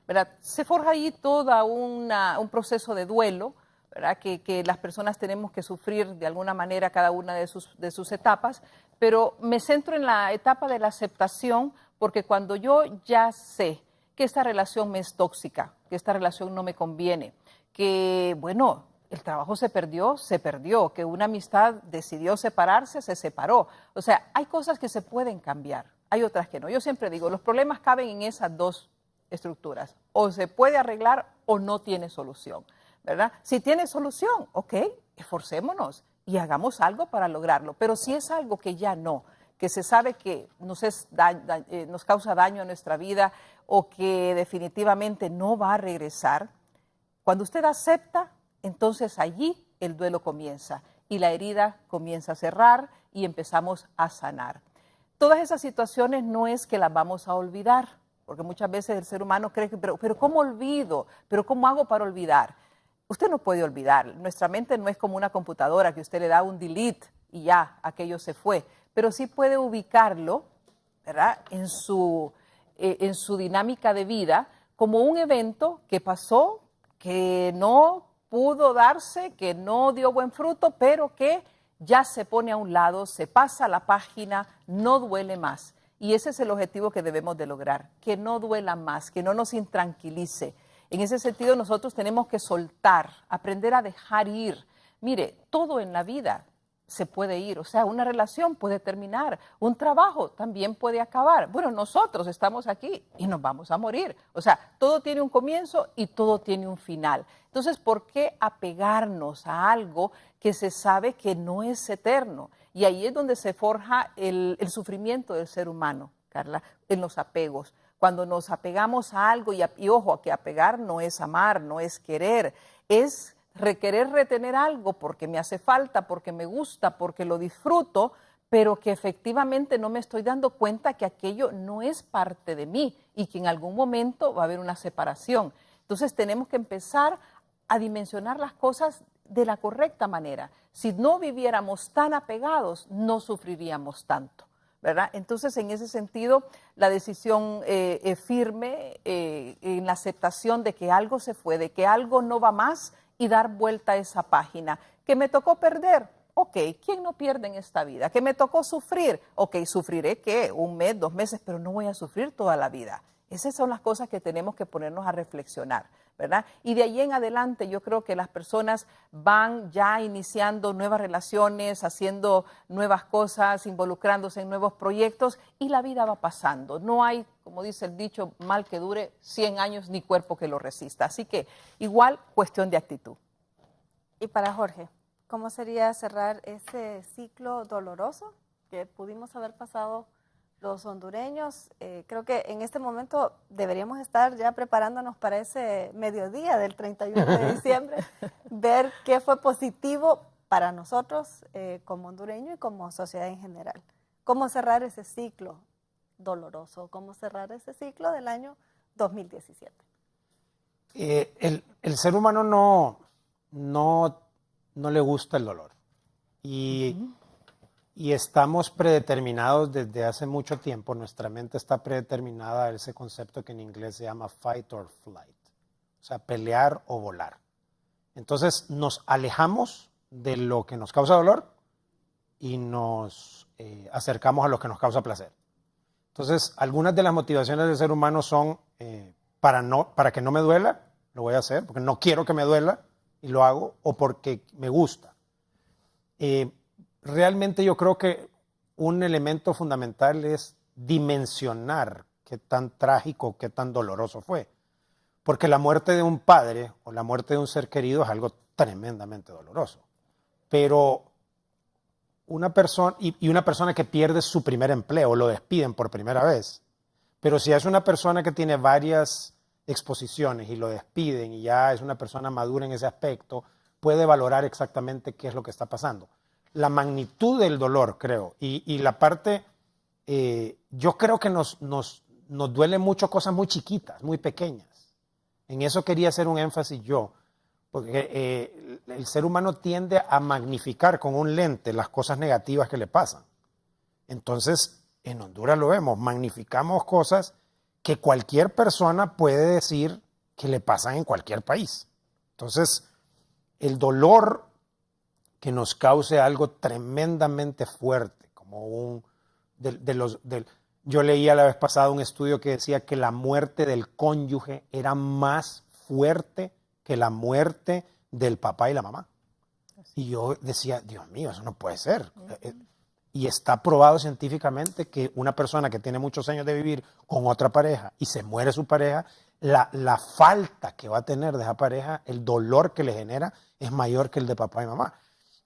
¿verdad? Se forja ahí todo un proceso de duelo, ¿verdad?, que las personas tenemos que sufrir de alguna manera cada una de sus etapas, pero me centro en la etapa de la aceptación, porque cuando yo ya sé que esta relación me es tóxica, que esta relación no me conviene, que, bueno, el trabajo se perdió, que una amistad decidió separarse, se separó. O sea, hay cosas que se pueden cambiar, hay otras que no. Yo siempre digo, los problemas caben en esas dos estructuras. O se puede arreglar o no tiene solución, ¿verdad? Si tiene solución, ok, esforcémonos y hagamos algo para lograrlo. Pero si es algo que ya no, que se sabe que nos causa daño a nuestra vida o que definitivamente no va a regresar, cuando usted acepta, entonces allí el duelo comienza y la herida comienza a cerrar y empezamos a sanar. Todas esas situaciones no es que las vamos a olvidar, porque muchas veces el ser humano cree que, pero ¿cómo olvido? ¿Pero cómo hago para olvidar? Usted no puede olvidar. Nuestra mente no es como una computadora que usted le da un delete y ya, aquello se fue. Pero sí puede ubicarlo, ¿verdad?, en su dinámica de vida como un evento que pasó, que no pudo darse, que no dio buen fruto, pero que ya se pone a un lado, se pasa la página, no duele más. Y ese es el objetivo que debemos de lograr, que no duela más, que no nos intranquilice. En ese sentido nosotros tenemos que soltar, aprender a dejar ir. Mire, todo en la vida se puede ir, o sea, una relación puede terminar, un trabajo también puede acabar. Bueno, nosotros estamos aquí y nos vamos a morir. O sea, todo tiene un comienzo y todo tiene un final. Entonces, ¿por qué apegarnos a algo que se sabe que no es eterno? Y ahí es donde se forja el sufrimiento del ser humano, Carla, en los apegos. Cuando nos apegamos a algo, y ojo, que apegar no es amar, no es querer, es querer retener algo porque me hace falta, porque me gusta, porque lo disfruto, pero que efectivamente no me estoy dando cuenta que aquello no es parte de mí y que en algún momento va a haber una separación. Entonces tenemos que empezar a dimensionar las cosas de la correcta manera. Si no viviéramos tan apegados, no sufriríamos tanto, ¿verdad? Entonces, en ese sentido, la decisión firme en la aceptación de que algo se fue, de que algo no va más y dar vuelta a esa página. ¿Que me tocó perder? Ok, ¿quién no pierde en esta vida? ¿Que me tocó sufrir? Ok, sufriré, ¿qué? 1 mes, 2 meses, pero no voy a sufrir toda la vida. Esas son las cosas que tenemos que ponernos a reflexionar, ¿verdad? Y de ahí en adelante yo creo que las personas van ya iniciando nuevas relaciones, haciendo nuevas cosas, involucrándose en nuevos proyectos y la vida va pasando. No hay, como dice el dicho, mal que dure 100 años ni cuerpo que lo resista. Así que igual cuestión de actitud. Y para Jorge, ¿cómo sería cerrar ese ciclo doloroso que pudimos haber pasado los hondureños? Creo que en este momento deberíamos estar ya preparándonos para ese mediodía del 31 de diciembre, ver qué fue positivo para nosotros como hondureños y como sociedad en general. ¿Cómo cerrar ese ciclo doloroso? ¿Cómo cerrar ese ciclo del año 2017? El ser humano no le gusta el dolor. Y estamos predeterminados desde hace mucho tiempo, nuestra mente está predeterminada a ese concepto que en inglés se llama fight or flight, o sea, pelear o volar. Entonces nos alejamos de lo que nos causa dolor y nos acercamos a lo que nos causa placer. Entonces, algunas de las motivaciones del ser humano son para que no me duela, lo voy a hacer, porque no quiero que me duela y lo hago, o porque me gusta. Realmente yo creo que un elemento fundamental es dimensionar qué tan trágico, qué tan doloroso fue. Porque la muerte de un padre o la muerte de un ser querido es algo tremendamente doloroso. Pero una persona, y una persona que pierde su primer empleo, lo despiden por primera vez. Pero si es una persona que tiene varias exposiciones y lo despiden y ya es una persona madura en ese aspecto, puede valorar exactamente qué es lo que está pasando. La magnitud del dolor, creo, y la parte, yo creo que nos duelen mucho cosas muy chiquitas, muy pequeñas. En eso quería hacer un énfasis yo, porque el ser humano tiende a magnificar con un lente las cosas negativas que le pasan. Entonces, en Honduras lo vemos, magnificamos cosas que cualquier persona puede decir que le pasan en cualquier país. Entonces, el dolor que nos cause algo tremendamente fuerte, como yo leía la vez pasada un estudio que decía que la muerte del cónyuge era más fuerte que la muerte del papá y la mamá. Y yo decía, Dios mío, eso no puede ser. Y está probado científicamente que una persona que tiene muchos años de vivir con otra pareja y se muere su pareja, la falta que va a tener de esa pareja, el dolor que le genera, es mayor que el de papá y mamá.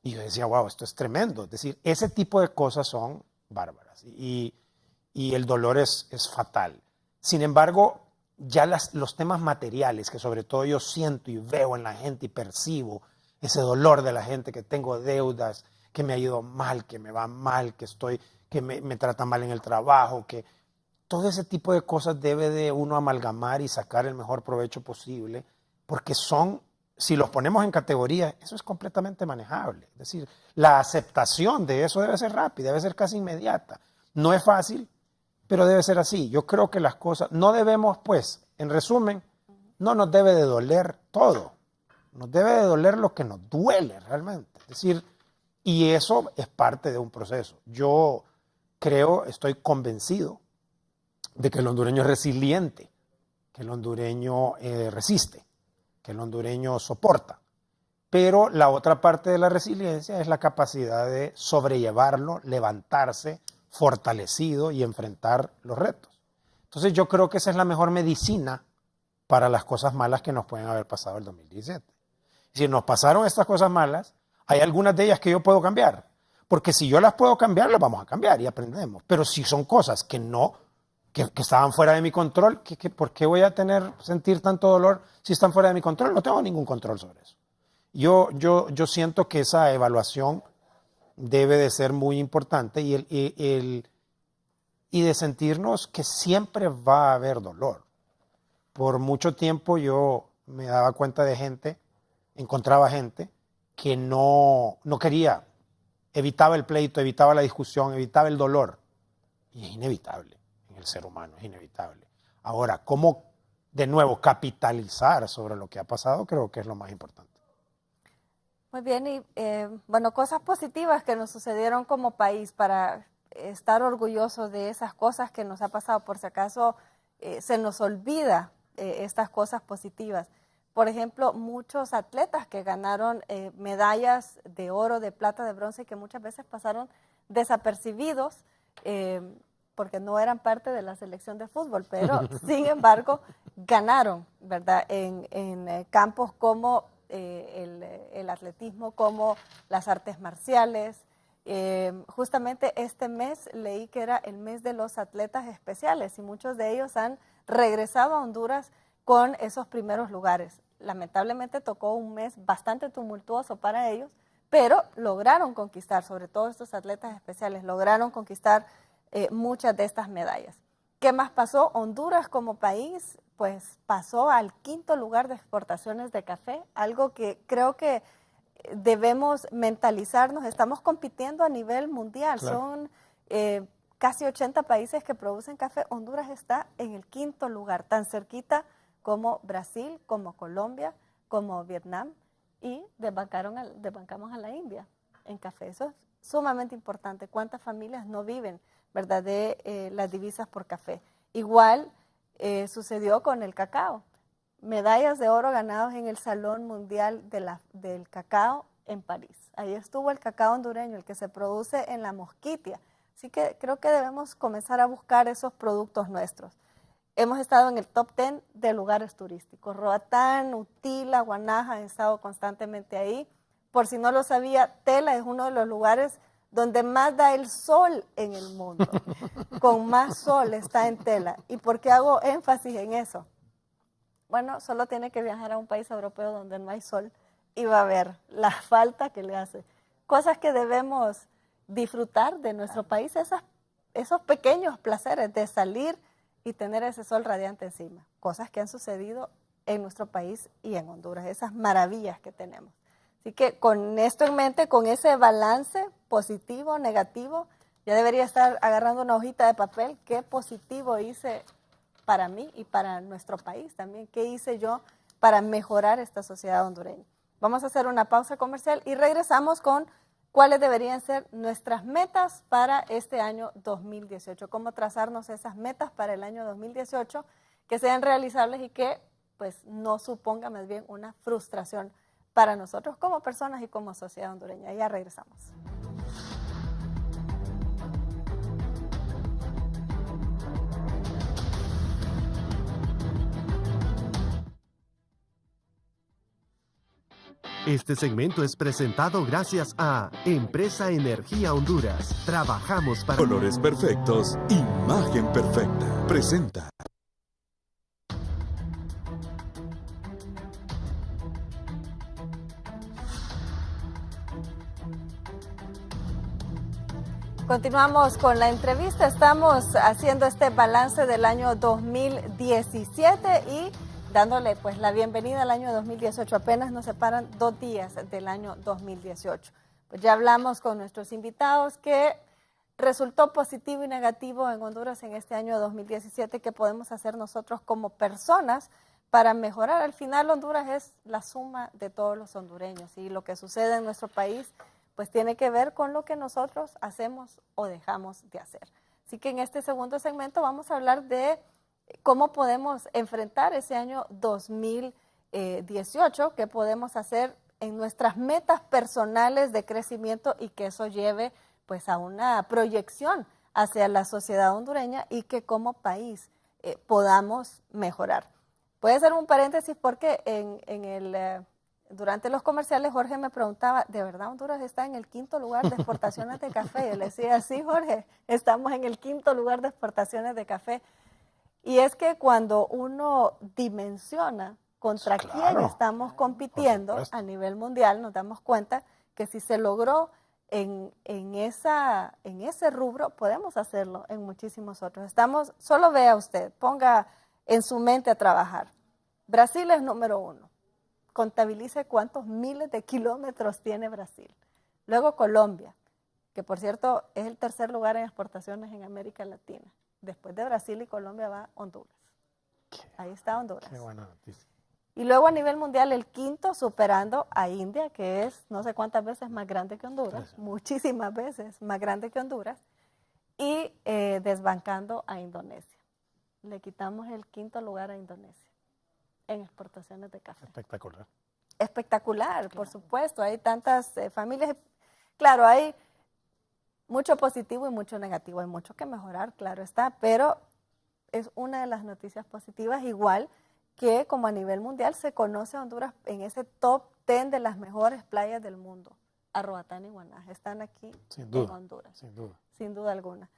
Y yo decía, wow, esto es tremendo. Es decir, ese tipo de cosas son bárbaras y el dolor es fatal. Sin embargo, ya los temas materiales, que sobre todo yo siento y veo en la gente y percibo ese dolor de la gente, que tengo deudas, que me ha ido mal, que me va mal, que me tratan mal en el trabajo, que todo ese tipo de cosas debe de uno amalgamar y sacar el mejor provecho posible, porque si los ponemos en categoría, eso es completamente manejable. Es decir, la aceptación de eso debe ser rápida, debe ser casi inmediata. No es fácil, pero debe ser así. Yo creo que las cosas, no debemos, pues, en resumen, no nos debe de doler todo. Nos debe de doler lo que nos duele realmente. Es decir, y eso es parte de un proceso. Yo estoy convencido de que el hondureño es resiliente, que el hondureño resiste, que el hondureño soporta. Pero la otra parte de la resiliencia es la capacidad de sobrellevarlo, levantarse fortalecido y enfrentar los retos. Entonces yo creo que esa es la mejor medicina para las cosas malas que nos pueden haber pasado el 2017. Si nos pasaron estas cosas malas, hay algunas de ellas que yo puedo cambiar. Porque si yo las puedo cambiar, las vamos a cambiar y aprendemos. Pero si son cosas que estaban fuera de mi control, ¿por qué voy a sentir tanto dolor si están fuera de mi control? No tengo ningún control sobre eso. Yo siento que esa evaluación debe de ser muy importante y de sentirnos que siempre va a haber dolor. Por mucho tiempo yo me daba cuenta de gente encontraba gente que no quería, evitaba el pleito, evitaba la discusión, evitaba el dolor. Y es inevitable en el ser humano, es inevitable. Ahora, ¿cómo de nuevo capitalizar sobre lo que ha pasado? Creo que es lo más importante. Muy bien, y bueno, cosas positivas que nos sucedieron como país para estar orgullosos de esas cosas que nos ha pasado, por si acaso se nos olvida estas cosas positivas. Por ejemplo, muchos atletas que ganaron medallas de oro, de plata, de bronce, que muchas veces pasaron desapercibidos porque no eran parte de la selección de fútbol, pero sin embargo ganaron, ¿verdad? En campos como el atletismo, como las artes marciales. Justamente este mes leí que era el mes de los atletas especiales y muchos de ellos han regresado a Honduras con esos primeros lugares. Lamentablemente tocó un mes bastante tumultuoso para ellos, pero lograron conquistar, sobre todo estos atletas especiales, lograron conquistar muchas de estas medallas. ¿Qué más pasó? Honduras como país, pues pasó al 5º lugar de exportaciones de café, algo que creo que debemos mentalizarnos. Estamos compitiendo a nivel mundial, claro. Son casi 80 países que producen café. Honduras está en el 5º lugar, tan cerquita como Brasil, como Colombia, como Vietnam, y desbancamos a la India en café. Eso es sumamente importante. ¿Cuántas familias no viven, verdad, de las divisas por café? Igual sucedió con el cacao. Medallas de oro ganados en el Salón Mundial del Cacao en París. Ahí estuvo el cacao hondureño, el que se produce en la Mosquitia. Así que creo que debemos comenzar a buscar esos productos nuestros. Hemos estado en el top 10 de lugares turísticos. Roatán, Utila, Guanaja han estado constantemente ahí. Por si no lo sabía, Tela es uno de los lugares donde más da el sol en el mundo. Con más sol está en Tela. ¿Y por qué hago énfasis en eso? Bueno, solo tiene que viajar a un país europeo donde no hay sol y va a ver la falta que le hace. Cosas que debemos disfrutar de nuestro país, esos pequeños placeres de salir y tener ese sol radiante encima. Cosas que han sucedido en nuestro país y en Honduras, esas maravillas que tenemos. Así que con esto en mente, con ese balance positivo, negativo, ya debería estar agarrando una hojita de papel. ¿Qué positivo hice para mí y para nuestro país también? ¿Qué hice yo para mejorar esta sociedad hondureña? Vamos a hacer una pausa comercial y regresamos con cuáles deberían ser nuestras metas para este año 2018. Cómo trazarnos esas metas para el año 2018 que sean realizables y que pues no suponga más bien una frustración para nosotros como personas y como sociedad hondureña. Ya regresamos. Este segmento es presentado gracias a Empresa Energía Honduras. Trabajamos para... Colores perfectos, imagen perfecta. Presenta. Continuamos con la entrevista. Estamos haciendo este balance del año 2017 y dándole pues la bienvenida al año 2018. Apenas nos separan 2 días del año 2018. Pues ya hablamos con nuestros invitados que resultó positivo y negativo en Honduras en este año 2017. ¿Qué podemos hacer nosotros como personas para mejorar? Al final Honduras es la suma de todos los hondureños y lo que sucede en nuestro país pues tiene que ver con lo que nosotros hacemos o dejamos de hacer. Así que en este segundo segmento vamos a hablar de cómo podemos enfrentar ese año 2018, qué podemos hacer en nuestras metas personales de crecimiento y que eso lleve pues a una proyección hacia la sociedad hondureña y que como país podamos mejorar. Voy a hacer un paréntesis porque durante los comerciales Jorge me preguntaba, ¿de verdad Honduras está en el 5º lugar de exportaciones de café? Yo le decía, sí Jorge, estamos en el 5º lugar de exportaciones de café. Y es que cuando uno dimensiona contra quién estamos compitiendo a nivel mundial, nos damos cuenta que si se logró en ese rubro, podemos hacerlo en muchísimos otros. Solo vea usted, ponga en su mente a trabajar. Brasil es número 1. contabilice cuántos miles de kilómetros tiene Brasil. Luego Colombia, que por cierto es el tercer lugar en exportaciones en América Latina. Después de Brasil y Colombia va Honduras. Ahí está Honduras. Qué buena noticia. Y luego a nivel mundial el quinto, superando a India, que es no sé cuántas veces más grande que Honduras, muchísimas veces más grande que Honduras, y desbancando a Indonesia. Le quitamos el quinto lugar a Indonesia en exportaciones de café. Espectacular. Espectacular, por supuesto. Hay tantas familias. Claro, hay mucho positivo y mucho negativo. Hay mucho que mejorar, claro está, pero es una de las noticias positivas, igual que como a nivel mundial se conoce a Honduras en ese top 10 de las mejores playas del mundo. Roatán y Guaná están aquí en Honduras. Sin duda alguna.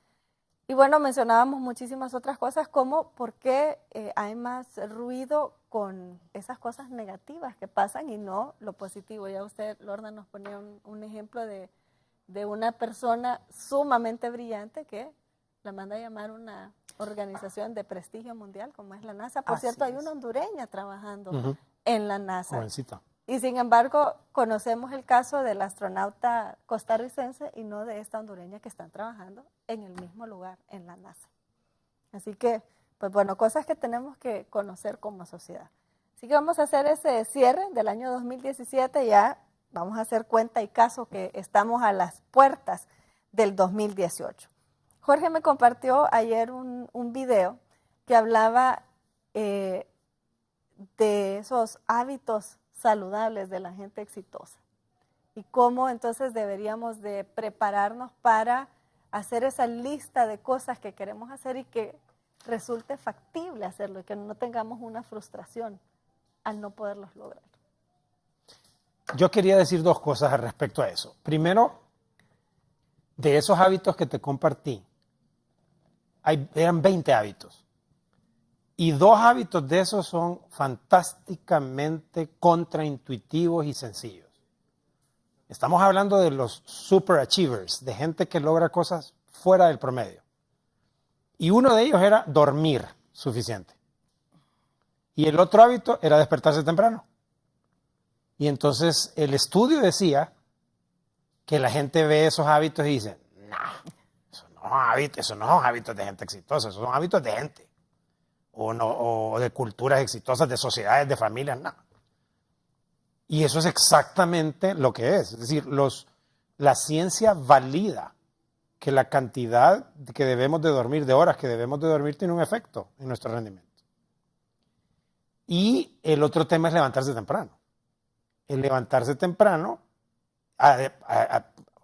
Y bueno, mencionábamos muchísimas otras cosas, como por qué hay más ruido con esas cosas negativas que pasan y no lo positivo. Ya usted, Lorna, nos ponía un ejemplo de una persona sumamente brillante que la manda a llamar una organización de prestigio mundial como es la NASA. Por cierto, hay una hondureña trabajando en la NASA. Jovencita. Y sin embargo, conocemos el caso del astronauta costarricense y no de esta hondureña que están trabajando en el mismo lugar, en la NASA. Así que, pues bueno, cosas que tenemos que conocer como sociedad. Así que vamos a hacer ese cierre del año 2017, ya vamos a hacer cuenta y caso que estamos a las puertas del 2018. Jorge me compartió ayer un video que hablaba de esos hábitos saludables de la gente exitosa y cómo entonces deberíamos de prepararnos para hacer esa lista de cosas que queremos hacer y que resulte factible hacerlo y que no tengamos una frustración al no poderlos lograr. Yo quería decir dos cosas al respecto a eso. Primero, de esos hábitos que te compartí, eran 20 hábitos. Y 2 hábitos de esos son fantásticamente contraintuitivos y sencillos. Estamos hablando de los superachievers, de gente que logra cosas fuera del promedio. Y uno de ellos era dormir suficiente. Y el otro hábito era despertarse temprano. Y entonces el estudio decía que la gente ve esos hábitos y dice, nah, esos no son hábitos de gente exitosa, esos son hábitos de gente. O de culturas exitosas, de sociedades, de familias, no. Y eso es exactamente lo que es. Es decir, la ciencia valida que la cantidad que debemos de dormir, de horas que debemos de dormir, tiene un efecto en nuestro rendimiento. Y el otro tema es levantarse temprano. El levantarse temprano,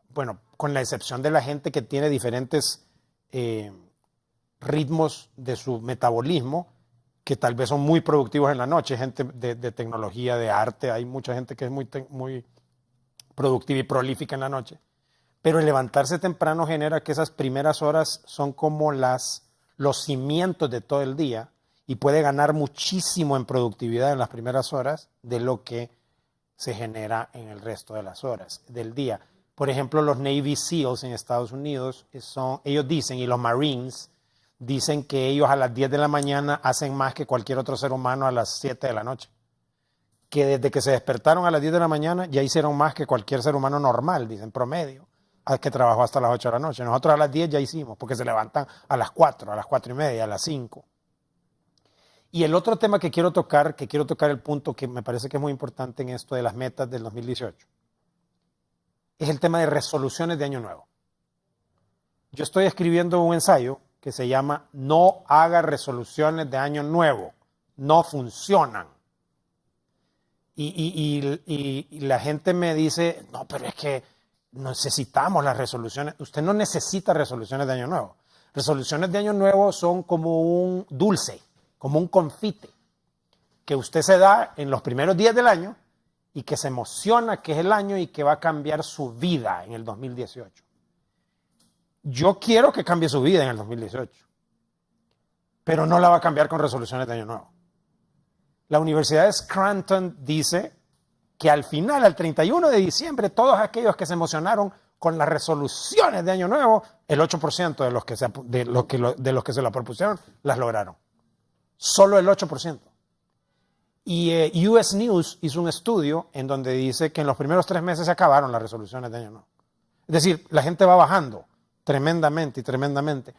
bueno, con la excepción de la gente que tiene diferentes ritmos de su metabolismo, que tal vez son muy productivos en la noche, gente de tecnología, de arte, hay mucha gente que es muy productiva y prolífica en la noche, pero el levantarse temprano genera que esas primeras horas son como los cimientos de todo el día y puede ganar muchísimo en productividad en las primeras horas de lo que se genera en el resto de las horas del día. Por ejemplo, los Navy SEALs en Estados Unidos, ellos dicen, y los Marines, dicen que ellos a las 10 de la mañana hacen más que cualquier otro ser humano a las 7 de la noche. Que desde que se despertaron a las 10 de la mañana ya hicieron más que cualquier ser humano normal, dicen promedio, que trabajó hasta las 8 de la noche. Nosotros a las 10 ya hicimos, porque se levantan a las 4, a las 4 y media, a las 5. Y el otro tema que quiero tocar el punto que me parece que es muy importante en esto de las metas del 2018, es el tema de resoluciones de Año Nuevo. Yo estoy escribiendo un ensayo que se llama No haga resoluciones de Año Nuevo, no funcionan. Y la gente me dice, no, pero es que necesitamos las resoluciones. Usted no necesita resoluciones de Año Nuevo. Resoluciones de Año Nuevo son como un dulce, como un confite, que usted se da en los primeros días del año y que se emociona que es el año y que va a cambiar su vida en el 2018. Yo quiero que cambie su vida en el 2018, pero no la va a cambiar con resoluciones de Año Nuevo. La Universidad de Scranton dice que al final, al 31 de diciembre, todos aquellos que se emocionaron con las resoluciones de Año Nuevo, el 8% de los que se la propusieron, las lograron. Solo el 8%. Y US News hizo un estudio en donde dice que en los primeros 3 meses se acabaron las resoluciones de año nuevo. Es decir, la gente va bajando tremendamente y tremendamente.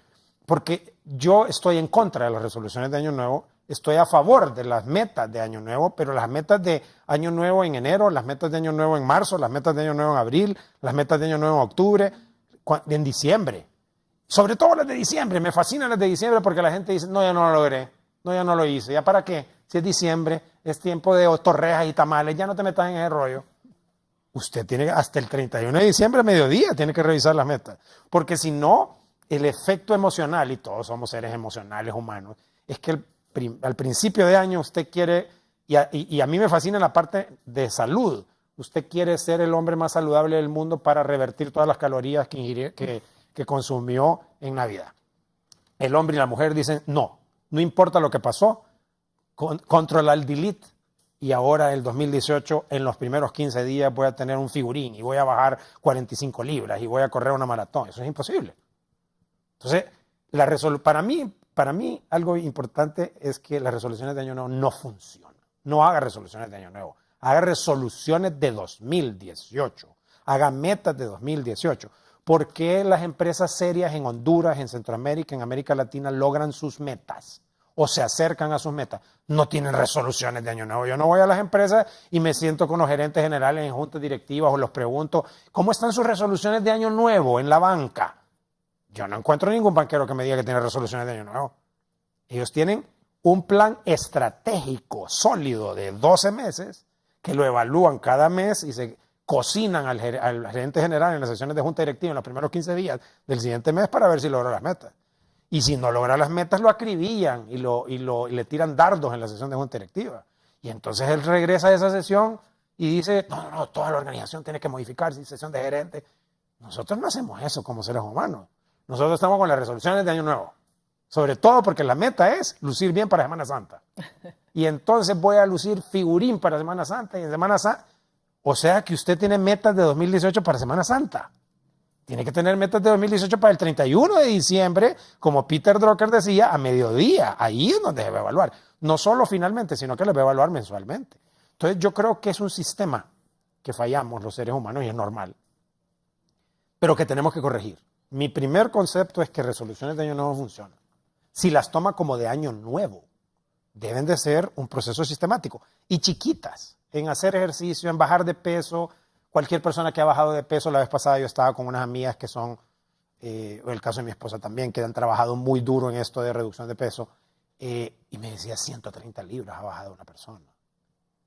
Porque yo estoy en contra de las resoluciones de año nuevo, estoy a favor de las metas de año nuevo, pero las metas de año nuevo en enero, las metas de año nuevo en marzo, las metas de año nuevo en abril, las metas de año nuevo en octubre, en diciembre. Sobre todo las de diciembre, me fascinan las de diciembre porque la gente dice, no, ya no lo logré, no, ya no lo hice, ¿ya para qué? Si es diciembre, es tiempo de torrejas y tamales, ya no te metas en ese rollo. Usted tiene hasta el 31 de diciembre, mediodía, tiene que revisar las metas. Porque si no, el efecto emocional, y todos somos seres emocionales humanos, es que al principio de año usted quiere, y a mí me fascina la parte de salud, usted quiere ser el hombre más saludable del mundo para revertir todas las calorías que consumió en Navidad. El hombre y la mujer dicen, no importa lo que pasó, control al delete, y ahora el 2018, en los primeros 15 días voy a tener un figurín y voy a bajar 45 libras y voy a correr una maratón. Eso es imposible. Entonces, para mí algo importante es que las resoluciones de año nuevo no funcionan. No haga resoluciones de año nuevo, haga resoluciones de 2018, haga metas de 2018. ¿Por qué las empresas serias en Honduras, en Centroamérica, en América Latina logran sus metas o se acercan a sus metas? No tienen resoluciones de año nuevo. Yo no voy a las empresas y me siento con los gerentes generales en juntas directivas o los pregunto, ¿cómo están sus resoluciones de año nuevo en la banca? Yo no encuentro ningún banquero que me diga que tiene resoluciones de año nuevo. Ellos tienen un plan estratégico sólido de 12 meses que lo evalúan cada mes y se cocinan al gerente general en las sesiones de junta directiva en los primeros 15 días del siguiente mes para ver si logra las metas. Y si no logra las metas, lo acribillan y le tiran dardos en la sesión de junta directiva. Y entonces él regresa de esa sesión y dice, no, toda la organización tiene que modificarse, sesión de gerente. Nosotros no hacemos eso como seres humanos. Nosotros estamos con las resoluciones de año nuevo. Sobre todo porque la meta es lucir bien para Semana Santa. Y entonces voy a lucir figurín para Semana Santa y en Semana Santa. O sea que usted tiene metas de 2018 para Semana Santa. Tiene que tener metas de 2018 para el 31 de diciembre, como Peter Drucker decía, a mediodía. Ahí es donde se va a evaluar. No solo finalmente, sino que lo va a evaluar mensualmente. Entonces yo creo que es un sistema que fallamos los seres humanos y es normal, pero que tenemos que corregir. Mi primer concepto es que resoluciones de año nuevo funcionan. Si las toma como de año nuevo, deben de ser un proceso sistemático y chiquitas, en hacer ejercicio, en bajar de peso. Cualquier persona que ha bajado de peso, la vez pasada yo estaba con unas amigas que son, o el caso de mi esposa también, que han trabajado muy duro en esto de reducción de peso, y me decía 130 libras ha bajado una persona.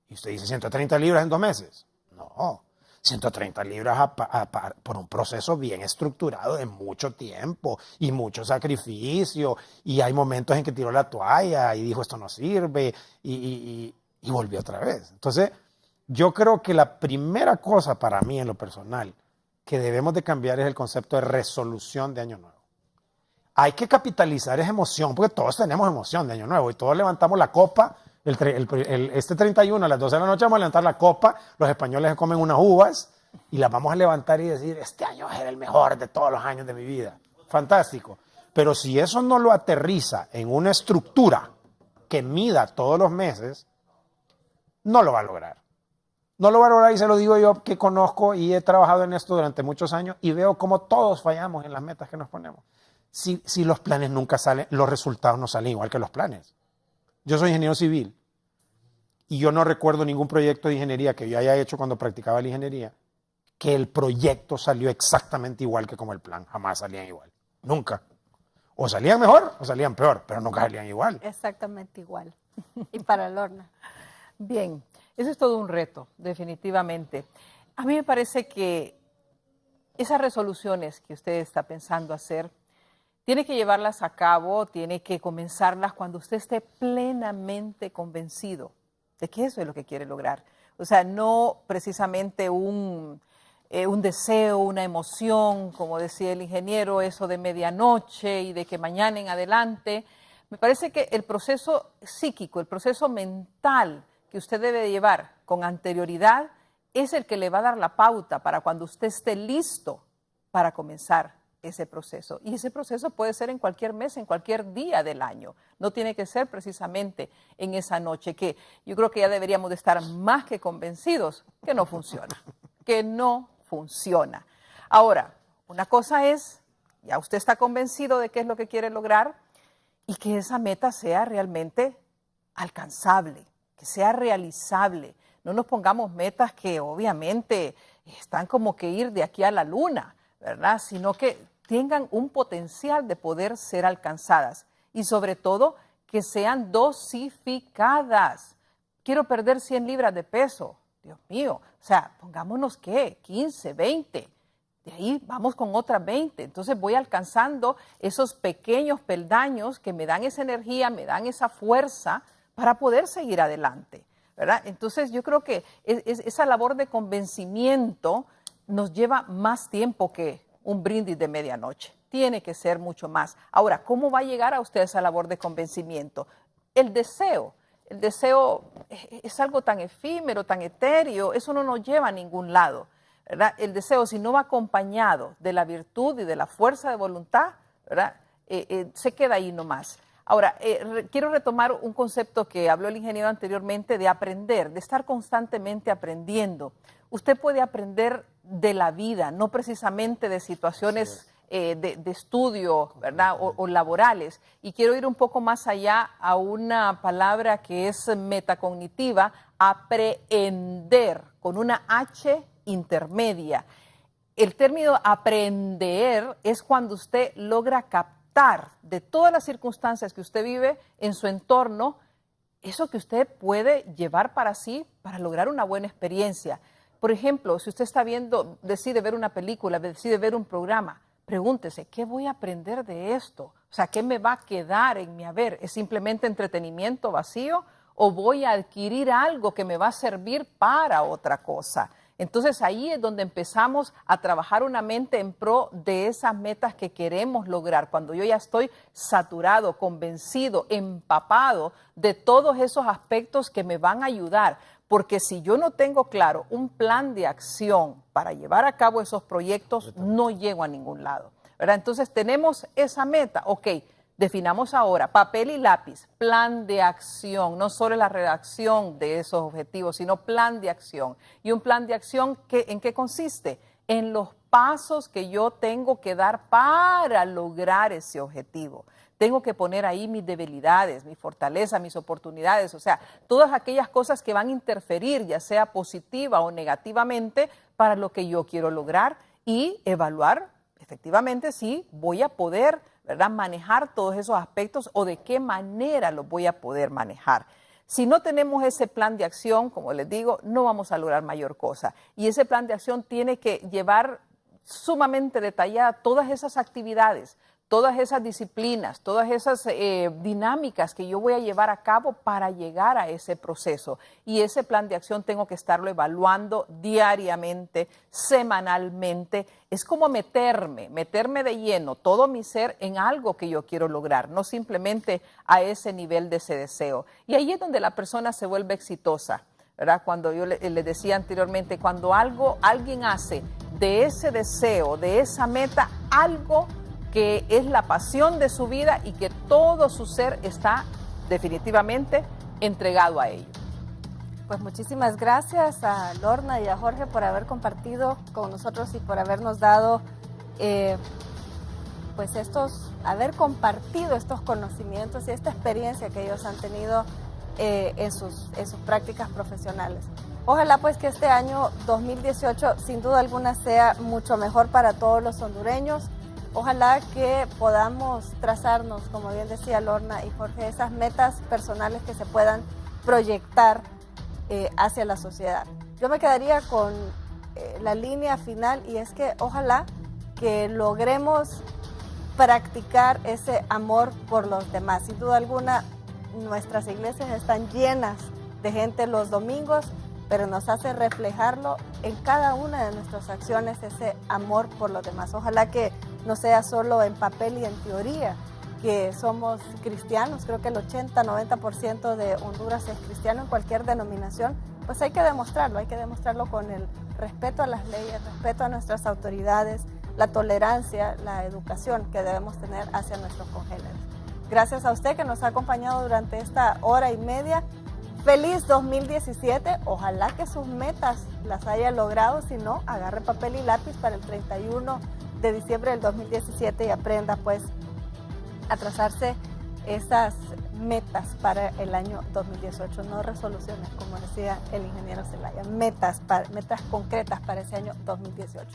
Y usted dice, ¿130 libras en 2 meses? No, 130 libras por un proceso bien estructurado de mucho tiempo y mucho sacrificio, y hay momentos en que tiró la toalla y dijo esto no sirve, y volvió otra vez. Entonces, yo creo que la primera cosa para mí en lo personal que debemos de cambiar es el concepto de resolución de año nuevo. Hay que capitalizar esa emoción, porque todos tenemos emoción de año nuevo y todos levantamos la copa. Este 31 a las 12 de la noche vamos a levantar la copa, los españoles comen unas uvas y las vamos a levantar y decir, este año va a ser el mejor de todos los años de mi vida. Fantástico. Pero si eso no lo aterriza en una estructura que mida todos los meses, no lo va a lograr. No lo va a lograr, y se lo digo yo que conozco y he trabajado en esto durante muchos años y veo cómo todos fallamos en las metas que nos ponemos. Si los planes nunca salen, los resultados no salen igual que los planes. Yo soy ingeniero civil y yo no recuerdo ningún proyecto de ingeniería que yo haya hecho cuando practicaba la ingeniería que el proyecto salió exactamente igual que como el plan. Jamás salían igual. Nunca. O salían mejor o salían peor, pero nunca salían igual. Exactamente igual. Y para Lorna. Bien, eso es todo un reto, definitivamente. A mí me parece que esas resoluciones que usted está pensando hacer, tiene que llevarlas a cabo, tiene que comenzarlas cuando usted esté plenamente convencido de que eso es lo que quiere lograr. O sea, no precisamente un deseo, una emoción, como decía el ingeniero, eso de medianoche y de que mañana en adelante. Me parece que el proceso psíquico, el proceso mental que usted debe llevar con anterioridad es el que le va a dar la pauta para cuando usted esté listo para comenzar ese proceso. Y ese proceso puede ser en cualquier mes, en cualquier día del año. No tiene que ser precisamente en esa noche, que yo creo que ya deberíamos de estar más que convencidos que no funciona, que no funciona. Ahora, una cosa es, ya usted está convencido de qué es lo que quiere lograr y que esa meta sea realmente alcanzable, que sea realizable. No nos pongamos metas que obviamente están como que ir de aquí a la luna, ¿verdad? Sino que tengan un potencial de poder ser alcanzadas y sobre todo que sean dosificadas. Quiero perder 100 libras de peso. Dios mío, o sea, pongámonos ¿qué? 15, 20. De ahí vamos con otras 20. Entonces voy alcanzando esos pequeños peldaños que me dan esa energía, me dan esa fuerza para poder seguir adelante, ¿verdad? Entonces yo creo que esa labor de convencimiento nos lleva más tiempo que un brindis de medianoche. Tiene que ser mucho más. Ahora, ¿cómo va a llegar a usted esa labor de convencimiento? El deseo es algo tan efímero, tan etéreo, eso no nos lleva a ningún lado, ¿verdad? El deseo, si no va acompañado de la virtud y de la fuerza de voluntad, ¿verdad? Se queda ahí nomás. Ahora, quiero retomar un concepto que habló el ingeniero anteriormente de aprender, de estar constantemente aprendiendo. Usted puede aprender de la vida, no precisamente de situaciones de estudio, ¿verdad? O laborales. Y quiero ir un poco más allá a una palabra que es metacognitiva, aprehender, con una H intermedia. El término aprender es cuando usted logra captar de todas las circunstancias que usted vive en su entorno, eso que usted puede llevar para sí para lograr una buena experiencia. Por ejemplo, si usted está viendo, decide ver una película, decide ver un programa, pregúntese, ¿qué voy a aprender de esto? O sea, ¿qué me va a quedar en mi haber? ¿Es simplemente entretenimiento vacío o voy a adquirir algo que me va a servir para otra cosa? Entonces ahí es donde empezamos a trabajar una mente en pro de esas metas que queremos lograr. Cuando yo ya estoy saturado, convencido, empapado de todos esos aspectos que me van a ayudar. Porque si yo no tengo claro un plan de acción para llevar a cabo esos proyectos, no llego a ningún lado, ¿verdad? Entonces tenemos esa meta, ok. Definamos ahora, papel y lápiz, plan de acción, no solo la redacción de esos objetivos, sino plan de acción. ¿Y un plan de acción en qué consiste? En los pasos que yo tengo que dar para lograr ese objetivo. Tengo que poner ahí mis debilidades, mis fortalezas, mis oportunidades, o sea, todas aquellas cosas que van a interferir, ya sea positiva o negativamente, para lo que yo quiero lograr y evaluar efectivamente si voy a poder, ¿verdad?, manejar todos esos aspectos o de qué manera los voy a poder manejar. Si no tenemos ese plan de acción, como les digo, no vamos a lograr mayor cosa. Y ese plan de acción tiene que llevar sumamente detallada todas esas actividades, todas esas disciplinas, todas esas dinámicas que yo voy a llevar a cabo para llegar a ese proceso. Y ese plan de acción tengo que estarlo evaluando diariamente, semanalmente. Es como meterme de lleno, todo mi ser en algo que yo quiero lograr, no simplemente a ese nivel de ese deseo. Y ahí es donde la persona se vuelve exitosa, ¿verdad? Cuando yo le decía anteriormente, cuando alguien hace de ese deseo, de esa meta, algo que es la pasión de su vida y que todo su ser está definitivamente entregado a ello. Pues muchísimas gracias a Lorna y a Jorge por haber compartido con nosotros y por habernos dado, haber compartido estos conocimientos y esta experiencia que ellos han tenido en sus prácticas profesionales. Ojalá pues que este año 2018 sin duda alguna sea mucho mejor para todos los hondureños. Ojalá que podamos trazarnos, como bien decía Lorna y Jorge, esas metas personales que se puedan proyectar hacia la sociedad. Yo me quedaría con la línea final y es que ojalá que logremos practicar ese amor por los demás. Sin duda alguna, nuestras iglesias están llenas de gente los domingos, pero nos hace reflejarlo en cada una de nuestras acciones, ese amor por los demás. Ojalá que no sea solo en papel y en teoría, que somos cristianos. Creo que el 80-90% de Honduras es cristiano en cualquier denominación. Pues hay que demostrarlo con el respeto a las leyes, respeto a nuestras autoridades, la tolerancia, la educación que debemos tener hacia nuestros congéneres. Gracias a usted que nos ha acompañado durante esta hora y media. Feliz 2017, ojalá que sus metas las haya logrado, si no, agarre papel y lápiz para el 31 de diciembre del 2017 y aprenda pues a trazarse esas metas para el año 2018, no resoluciones, como decía el ingeniero Zelaya, metas concretas para ese año 2018.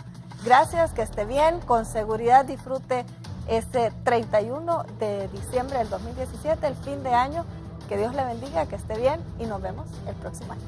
Gracias, que esté bien, con seguridad disfrute ese 31 de diciembre del 2017, el fin de año. Que Dios le bendiga, que esté bien y nos vemos el próximo año.